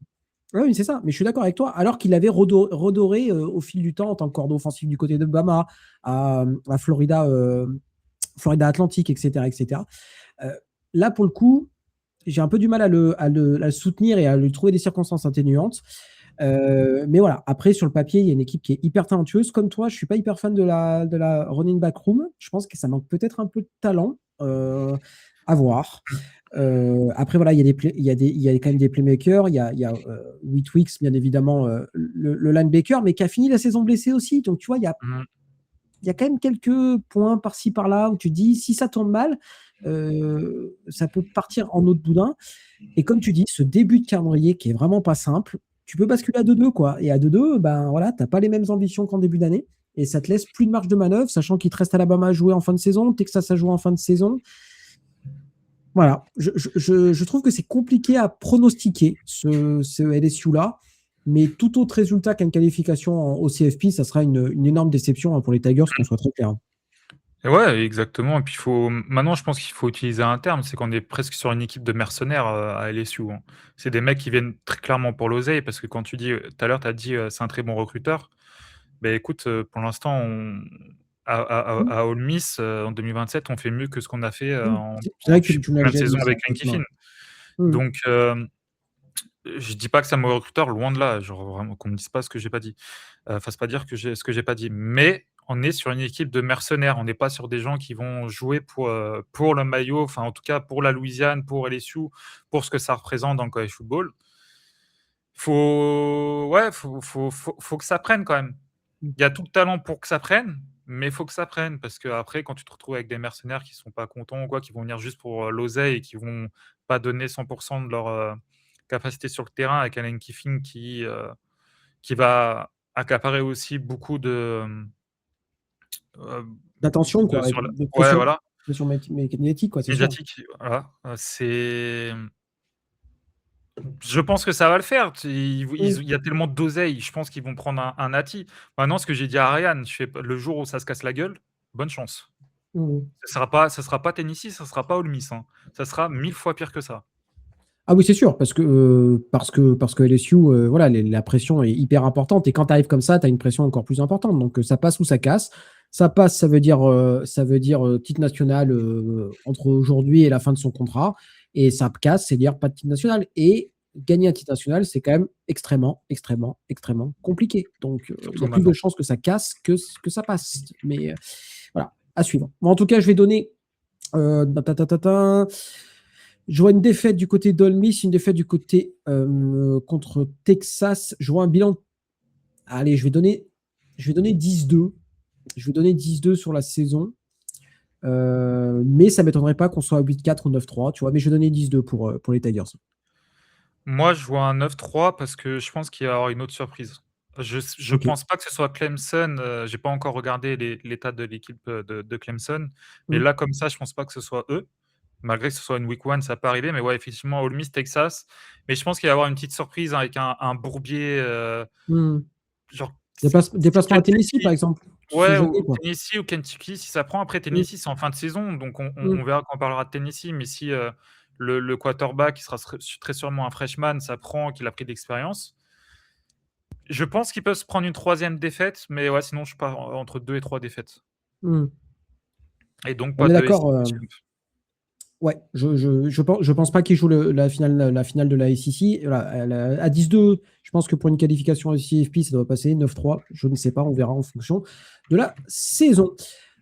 Oui, oui, c'est ça. Mais je suis d'accord avec toi. Alors qu'il avait redoré au fil du temps en tant que cordon offensif du côté de Bama, à Florida, Florida Atlantique, etc., etc. Euh, Là, pour le coup, j'ai un peu du mal à le soutenir et à lui trouver des circonstances atténuantes. Mais voilà, après, sur le papier, il y a une équipe qui est hyper talentueuse. Comme toi, je ne suis pas hyper fan de la running back room. Je pense que ça manque peut-être un peu de talent à voir. Après, voilà, il y a quand même des playmakers. Il y a Whitwicks, bien évidemment, le linebacker, mais qui a fini la saison blessé aussi. Donc, tu vois, Mmh. il y a quand même quelques points par-ci, par-là où tu dis, si ça tourne mal, ça peut partir en autre boudin. Et comme tu dis, ce début de calendrier qui est vraiment pas simple, tu peux basculer à 2-2, quoi. Et à 2-2, ben voilà, t'as pas les mêmes ambitions qu'en début d'année. Et ça te laisse plus de marge de manœuvre, sachant qu'il te reste Alabama à jouer en fin de saison, Texas à jouer en fin de saison. Voilà, je trouve que c'est compliqué à pronostiquer ce LSU-là, mais tout autre résultat qu'une qualification au CFP, ça sera une énorme déception hein, pour les Tigers, qu'on soit très clair. Et ouais, exactement. Et puis maintenant, je pense qu'il faut utiliser un terme, c'est qu'on est presque sur une équipe de mercenaires à LSU, hein. C'est des mecs qui viennent très clairement pour l'oseille, parce que quand tu dis, tout à l'heure, tu as dit, c'est un très bon recruteur. Ben écoute, pour l'instant, Mmh, à Ole Miss, en 2027, on fait mieux que ce qu'on a fait mmh. en C'est vrai que tu me l'as plein de déjà saisons dit, ça, avec Lane effectivement. Kiffin. Mmh. Donc, je dis pas que c'est un mauvais recruteur, loin de là, genre vraiment qu'on me dise pas ce que j'ai pas dit. Fasse pas dire que j'ai ce que j'ai pas dit. Mais on est sur une équipe de mercenaires, on n'est pas sur des gens qui vont jouer pour le maillot, enfin en tout cas pour la Louisiane, pour LSU, pour ce que ça représente dans le college football. Faut que ça prenne quand même. Mmh. Il y a tout le talent pour que ça prenne, mais il faut que ça prenne parce qu'après quand tu te retrouves avec des mercenaires qui sont pas contents ou quoi, qui vont venir juste pour, l'oseille et qui vont pas donner 100 de leur, capacité sur le terrain avec Allen Kiffin qui va accaparer aussi beaucoup D'attention, de quoi, et sur la de ouais, pression. voilà. pression médiatique, quoi, c'est sûr. médiatique, voilà, je pense que ça va le faire. Mmh. Il y a tellement d'oseille, je pense qu'ils vont prendre un Nati. Maintenant, ce que j'ai dit à Ariane, je fais p le jour où ça se casse la gueule, bonne chance. Mmh mh. Ça sera pas Tennessee, ça sera pas Ole Miss, hein. Ça sera 1000 fois pire que ça. Ah oui, c'est sûr, parce que LSU, voilà, la pression est hyper importante et quand tu arrives comme ça, tu as une pression encore plus importante. Donc, ça passe ou ça casse. Ça passe, ça veut dire titre national entre aujourd'hui et la fin de son contrat. Et ça casse, c'est-à-dire pas de titre national. Et gagner un titre national, c'est quand même extrêmement, extrêmement, extrêmement compliqué. Donc, il y Surtout a plus de maintenant. chances que ça casse que ça passe. Mais voilà, à suivre. Bon, en tout cas, je vais donner ta, ta, ta, ta. Je vois une défaite du côté d'Ole Miss, une défaite du côté contre Texas. Je vois un bilan. Allez, je vais donner 10-2. Je vais donner 10-2 sur la saison. Mais ça ne m'étonnerait pas qu'on soit à 8-4 ou 9-3, tu vois. Mais je vais donner 10-2 pour les Tigers. Moi, je vois un 9-3 parce que je pense qu'il va y avoir une autre surprise. Je Ok. pense pas que ce soit Clemson, j'ai pas encore regardé l'état de l'équipe, de Clemson, mais Mm, là, comme ça, je pense pas que ce soit eux. Malgré que ce soit une week 1, ça peut arriver, mais ouais, effectivement, Ole Miss, Texas. Mais je pense qu'il va y avoir une petite surprise avec un Bourbier, mm. genre si Déplacement à Tennessee, par Kentucky, exemple. Tu sais ouais, jamais, ou quoi. Tennessee ou Kentucky, si ça prend. Après Mm, Tennessee, c'est en fin de saison, donc on mm, verra quand on parlera de Tennessee, mais si, le quarterback, qui sera très sûrement un freshman, ça prend, qu'il a pris de l'expérience, je pense qu'il peut se prendre une troisième défaite, mais ouais, sinon je pars entre 2 et 3 défaites mm. et donc On pas est de d'accord. SEC champ. Ouais, je pense pas qu'il joue la finale de la SEC. Voilà, à 10-2, je pense que pour une qualification CFP, ça doit passer 9-3. Je ne sais pas, on verra en fonction de la saison.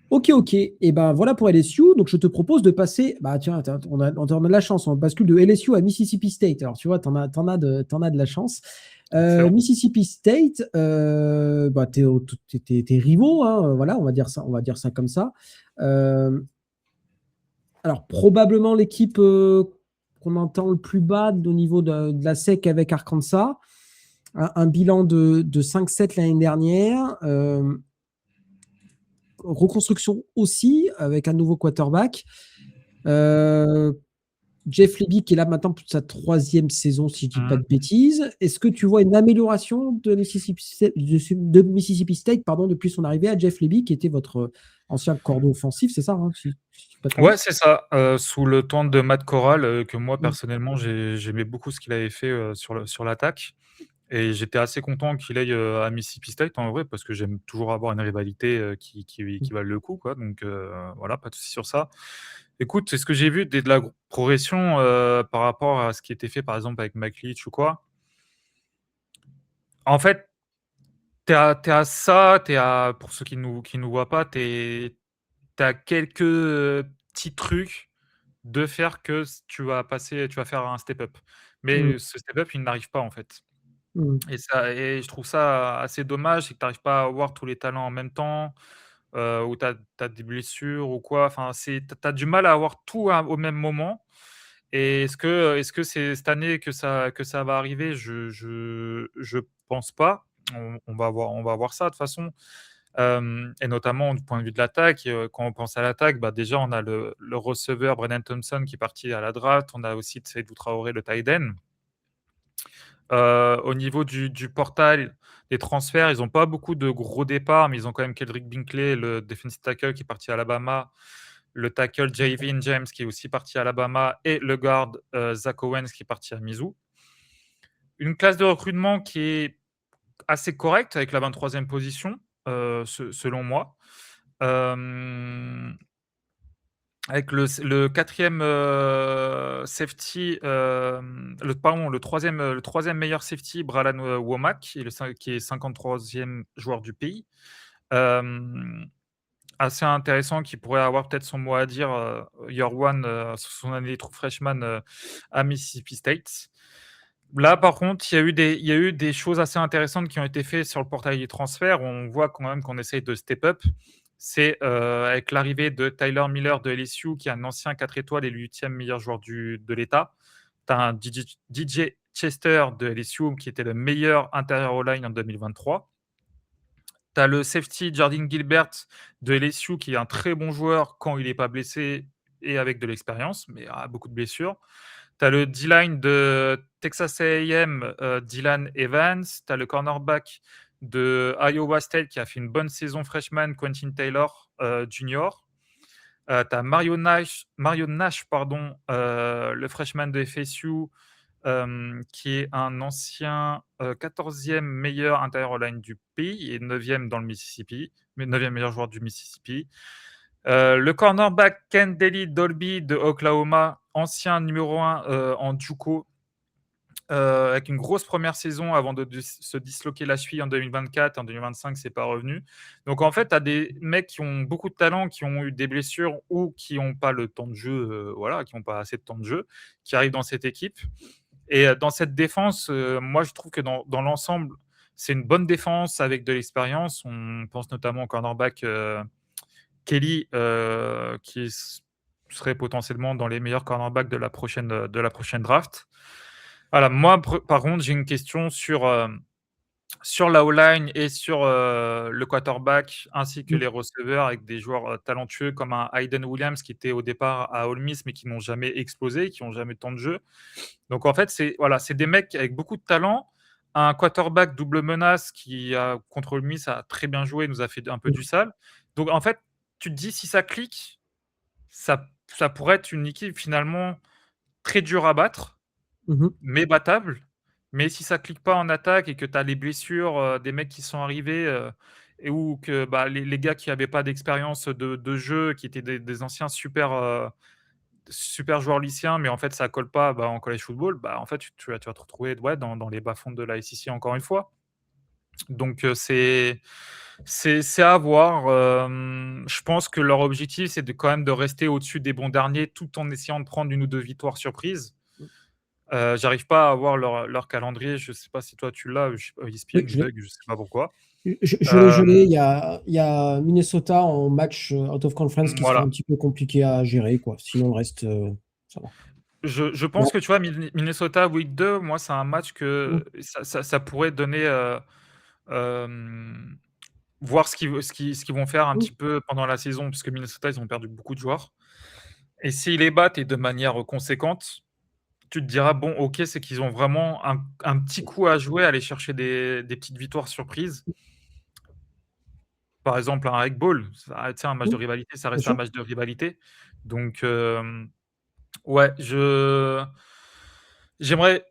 Ok, ok. Et ben voilà pour LSU. Donc je te propose de passer. Bah tiens, on a de la chance. On bascule de LSU à Mississippi State. Alors tu vois, t'en as de la chance. Excellent. Mississippi State, bah, t'es rivaux, hein, voilà, on va dire ça comme ça. Euh, alors, probablement l'équipe qu'on entend le plus bas au niveau de la SEC avec Arkansas. Un bilan de 5-7 l'année dernière. Reconstruction aussi avec un nouveau quarterback. Euh, Jeff Lebby qui est là maintenant pour sa troisième saison, si je ne dis pas Mmh. de bêtises. Est-ce que tu vois une amélioration de Mississippi State, pardon, depuis son arrivée à Jeff Lebby, qui était votre ancien cordeau offensif, c'est ça, hein, si je dis pas de Ouais, conneries. c'est ça, sous le temps de Matt Corral, que moi Mm, personnellement j'aimais beaucoup ce qu'il avait fait, sur l'attaque et j'étais assez content qu'il aille, à Mississippi State en vrai parce que j'aime toujours avoir une rivalité, qui mm, vaille le coup quoi donc voilà, pas de souci sur ça. Écoute, c'est ce que j'ai vu de la progression, par rapport à ce qui était fait par exemple avec Mike Leach ou quoi. En fait, tu es à ça, tu es à pour ceux qui nous voient pas, tu as quelques, petits trucs de faire que tu vas faire un step up. mm, Mais ce step up, il n'arrive pas, en fait mm. et je trouve ça assez dommage, c'est que tu arrives pas à avoir tous les talents en même temps, ou tu as des blessures ou quoi. Enfin, tu as du mal à avoir tout à au même moment et est-ce que c'est cette année que ça va arriver? Je pense pas. On va voir ça de toute façon. Et notamment du point de vue de l'attaque, quand on pense à l'attaque, bah, déjà on a le receveur Brennan Thompson qui est parti à la draft. On a aussi Seydou Traoré, le tight end. Au niveau du portail des transferts, ils ont pas beaucoup de gros départs, mais ils ont quand même Kendrick Binkley, le defensive tackle qui est parti à Alabama, le tackle Javin James qui est aussi parti à Alabama et le guard, Zach Owens qui est parti à Mizzou. Une classe de recrutement qui est assez correcte avec la 23e position, selon moi. Hem, Avec le 4e, safety, le troisième meilleur safety, Bralon, Womack, qui est 53e joueur du pays. Hem, Assez intéressant, qui pourrait avoir peut-être son mot à dire, year one, sur son année true freshman, à Mississippi State. Là, par contre, il y a eu des choses assez intéressantes qui ont été faites sur le portail des transferts. On voit quand même qu'on essaye de step up. C'est, avec l'arrivée de Tyler Miller de LSU, qui est un ancien 4 étoiles et le 8e meilleur joueur de l'État. Tu as un DJ Chester de LSU, qui était le meilleur intérieur O-line en 2023. Tu as le safety Jardine Gilbert de LSU qui est un très bon joueur quand il n'est pas blessé et avec de l'expérience, mais a beaucoup de blessures. Tu as le D-line de Texas A&M, Dylan Evans. Tu as le cornerback de Iowa State qui a fait une bonne saison freshman, Quentin Taylor Jr. Tu as Mario Nash pardon, le freshman de FSU, qui est un ancien 14e meilleur intérieur line du pays et 9e dans le Mississippi, mais 9e meilleur joueur du Mississippi. Le cornerback Ken Daly Dolby de Oklahoma, ancien numéro 1 en JUCO, avec une grosse première saison avant de se disloquer la cheville en 2024. En 2025, c'est pas revenu. Donc en fait, tu as des mecs qui ont beaucoup de talent, qui ont eu des blessures ou qui n'ont pas le temps de jeu, voilà, qui n'ont pas assez de temps de jeu, qui arrivent dans cette équipe. Et dans cette défense, moi, je trouve que dans l'ensemble, c'est une bonne défense avec de l'expérience. On pense notamment au cornerback Kelly, qui serait potentiellement dans les meilleurs cornerbacks de la prochaine draft. Voilà, moi, par contre, j'ai une question sur la O-line et sur le quarterback, ainsi que les receveurs avec des joueurs talentueux comme un Hayden Williams qui était au départ à Ole Miss mais qui n'ont jamais explosé, qui n'ont jamais eu tant de jeu. Donc en fait, c'est des mecs avec beaucoup de talent. Un quarterback double menace qui, contre Ole Miss, a très bien joué, nous a fait un peu du sale. Donc en fait, tu te dis, si ça clique, ça pourrait être une équipe finalement très dure à battre, mais battable. Mais si ça clique pas en attaque et que tu as les blessures des mecs qui sont arrivés et ou que les gars qui n'avaient pas d'expérience de jeu, qui étaient des anciens super joueurs lycéens, mais en fait ça colle pas en college football, en fait tu vas te retrouver dans les bas-fonds de la SEC encore une fois. Donc c'est à voir. Je pense que leur objectif, c'est quand même de rester au-dessus des bons derniers tout en essayant de prendre une ou deux victoires surprises. J'arrive pas à voir leur calendrier. Je sais pas si toi tu l'as. ESPN bug, je sais pas pourquoi. Je l'ai. Il y a Minnesota en match out of conference qui sera Voilà. un petit peu compliqué à gérer, quoi. Sinon, le reste, ça va. Je pense que tu vois, Minnesota Week 2, moi, c'est un match que ça pourrait donner. Voir ce qu'ils vont faire un petit peu pendant la saison, puisque Minnesota, ils ont perdu beaucoup de joueurs. Et s'ils les battent et de manière conséquente, tu te diras, bon, ok, c'est qu'ils ont vraiment un petit coup à jouer, aller chercher des petites victoires surprises. Par exemple, un Egg Bowl, un match de rivalité, ça reste un match de rivalité. Donc, ouais, j'aimerais,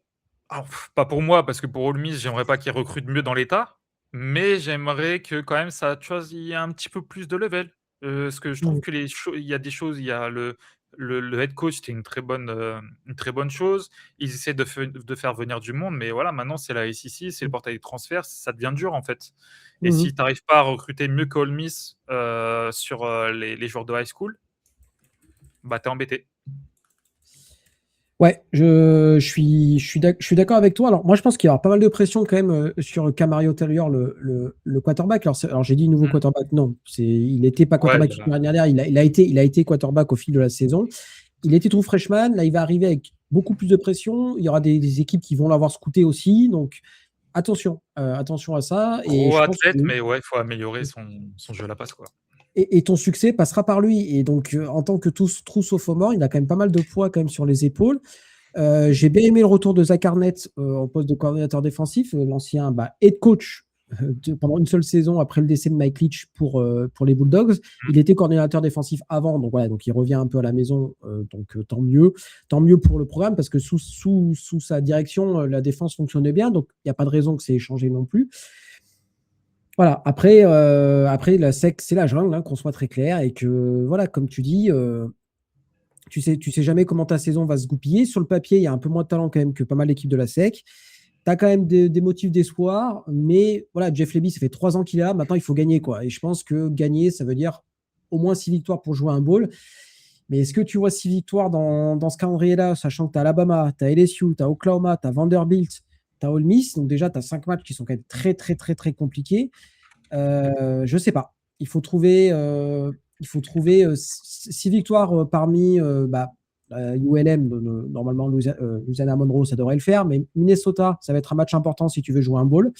alors, pas pour moi, parce que pour Ole Miss, j'aimerais pas qu'ils recrutent mieux dans l'état, mais j'aimerais que quand même ça, tu vois, il y a un petit peu plus de level. Parce que je trouve que il y a des choses, il y a le head coach, c'était une très bonne chose. Ils essaient de faire venir du monde, mais voilà, maintenant c'est la SEC, c'est le portail de transfert, ça devient dur en fait. Et si tu n'arrives pas à recruter mieux qu'Ole Miss sur les joueurs de high school, t'es embêté. Ouais, je suis d'accord avec toi. Alors, moi, je pense qu'il y aura pas mal de pression quand même sur Camario Taylor, le quarterback. Alors, j'ai dit nouveau quarterback. Non, il n'était pas quarterback l'année dernière. Il a été quarterback au fil de la saison. Il était tout freshman. Là, il va arriver avec beaucoup plus de pression. Il y aura des équipes qui vont l'avoir scouté aussi. Donc, attention à ça. Gros athlète, mais ouais, il faut améliorer son jeu à la passe, quoi. Et ton succès passera par lui. Et donc, en tant que true sophomore, il a quand même pas mal de poids quand même sur les épaules. J'ai bien aimé le retour de Zach Arnett en poste de coordinateur défensif, l'ancien head coach pendant une seule saison après le décès de Mike Leach pour les Bulldogs. Il était coordinateur défensif avant, donc voilà, donc il revient un peu à la maison, donc tant mieux pour le programme parce que sous sa direction, la défense fonctionnait bien, donc il n'y a pas de raison que c'est échangé non plus. Voilà, après la SEC, c'est la jungle, qu'on soit très clair, et que, voilà, comme tu dis, tu sais jamais comment ta saison va se goupiller. Sur le papier, il y a un peu moins de talent quand même que pas mal d'équipes de la SEC. Tu as quand même des motifs d'espoir, mais voilà, Jeff Lebby, ça fait 3 ans qu'il est là, maintenant il faut gagner, quoi. Et je pense que gagner, ça veut dire au moins 6 victoires pour jouer un bowl. Mais est-ce que tu vois 6 victoires dans ce calendrier-là, sachant que tu as Alabama, tu as LSU, tu as Oklahoma, tu as Vanderbilt, tu as Ole Miss, donc déjà tu as 5 matchs qui sont quand même très très très très compliqués. Je sais pas. Il faut trouver 6 victoires parmi ULM, normalement Louisiana Monroe, ça devrait le faire, mais Minnesota, ça va être un match important si tu veux jouer un bowl.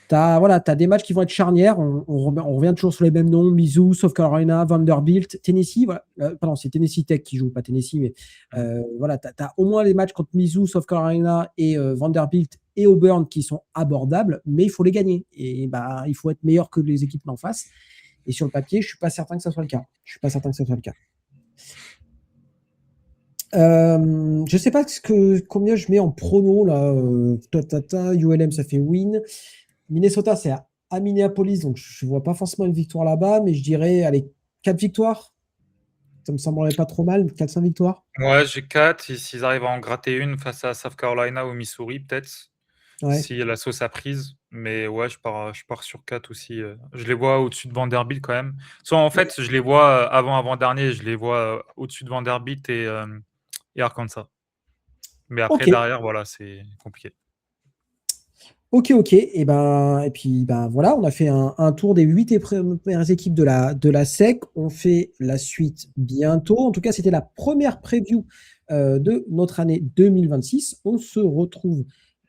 t'as des matchs qui vont être charnières. On revient toujours sur les mêmes noms. Mizzou, South Carolina, Vanderbilt, Tennessee. Voilà. Pardon, c'est Tennessee Tech qui joue, pas Tennessee. Mais voilà, t'as au moins les matchs contre Mizzou, South Carolina et Vanderbilt et Auburn qui sont abordables, mais il faut les gagner. Et bah, il faut être meilleur que les équipes d'en face. Et sur le papier, je ne suis pas certain que ça soit le cas. Je ne sais pas combien je mets en prono là. ULM, ça fait win. Minnesota, c'est à Minneapolis, donc je ne vois pas forcément une victoire là-bas, mais je dirais, allez, 4 victoires. Ça me semblerait pas trop mal, 4-5 victoires. Ouais, j'ai 4. Et s'ils arrivent à en gratter une face à South Carolina ou Missouri, peut-être, Ouais. si la sauce a prise. Mais ouais, je pars sur 4 aussi. Je les vois au-dessus de Vanderbilt quand même. Soit en fait, je les vois avant-dernier, je les vois au-dessus de Vanderbilt et Arkansas. Mais après, Ok. derrière, voilà, c'est compliqué. Ok. Et puis voilà, on a fait un tour des 8 premières équipes de la SEC. On fait la suite bientôt. En tout cas, c'était la première preview de notre année 2026. On se retrouve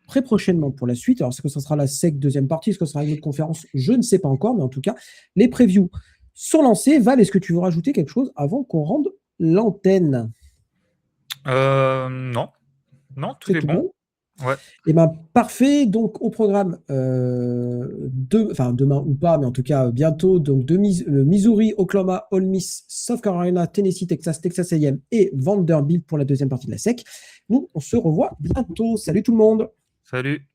très prochainement pour la suite. Alors, est-ce que ce sera la SEC deuxième partie? Est-ce que ce sera une autre conférence? Je ne sais pas encore, mais en tout cas, les previews sont lancées. Val, est-ce que tu veux rajouter quelque chose avant qu'on rende l'antenne? Non. Non, tout C'est est tout bon. bon? Ouais. Eh ben, parfait. Donc, au programme, demain ou pas, mais en tout cas bientôt, donc Missouri, Oklahoma, Ole Miss, South Carolina, Tennessee, Texas, Texas A&M et Vanderbilt pour la deuxième partie de la SEC. Nous, on se revoit bientôt. Salut tout le monde. Salut.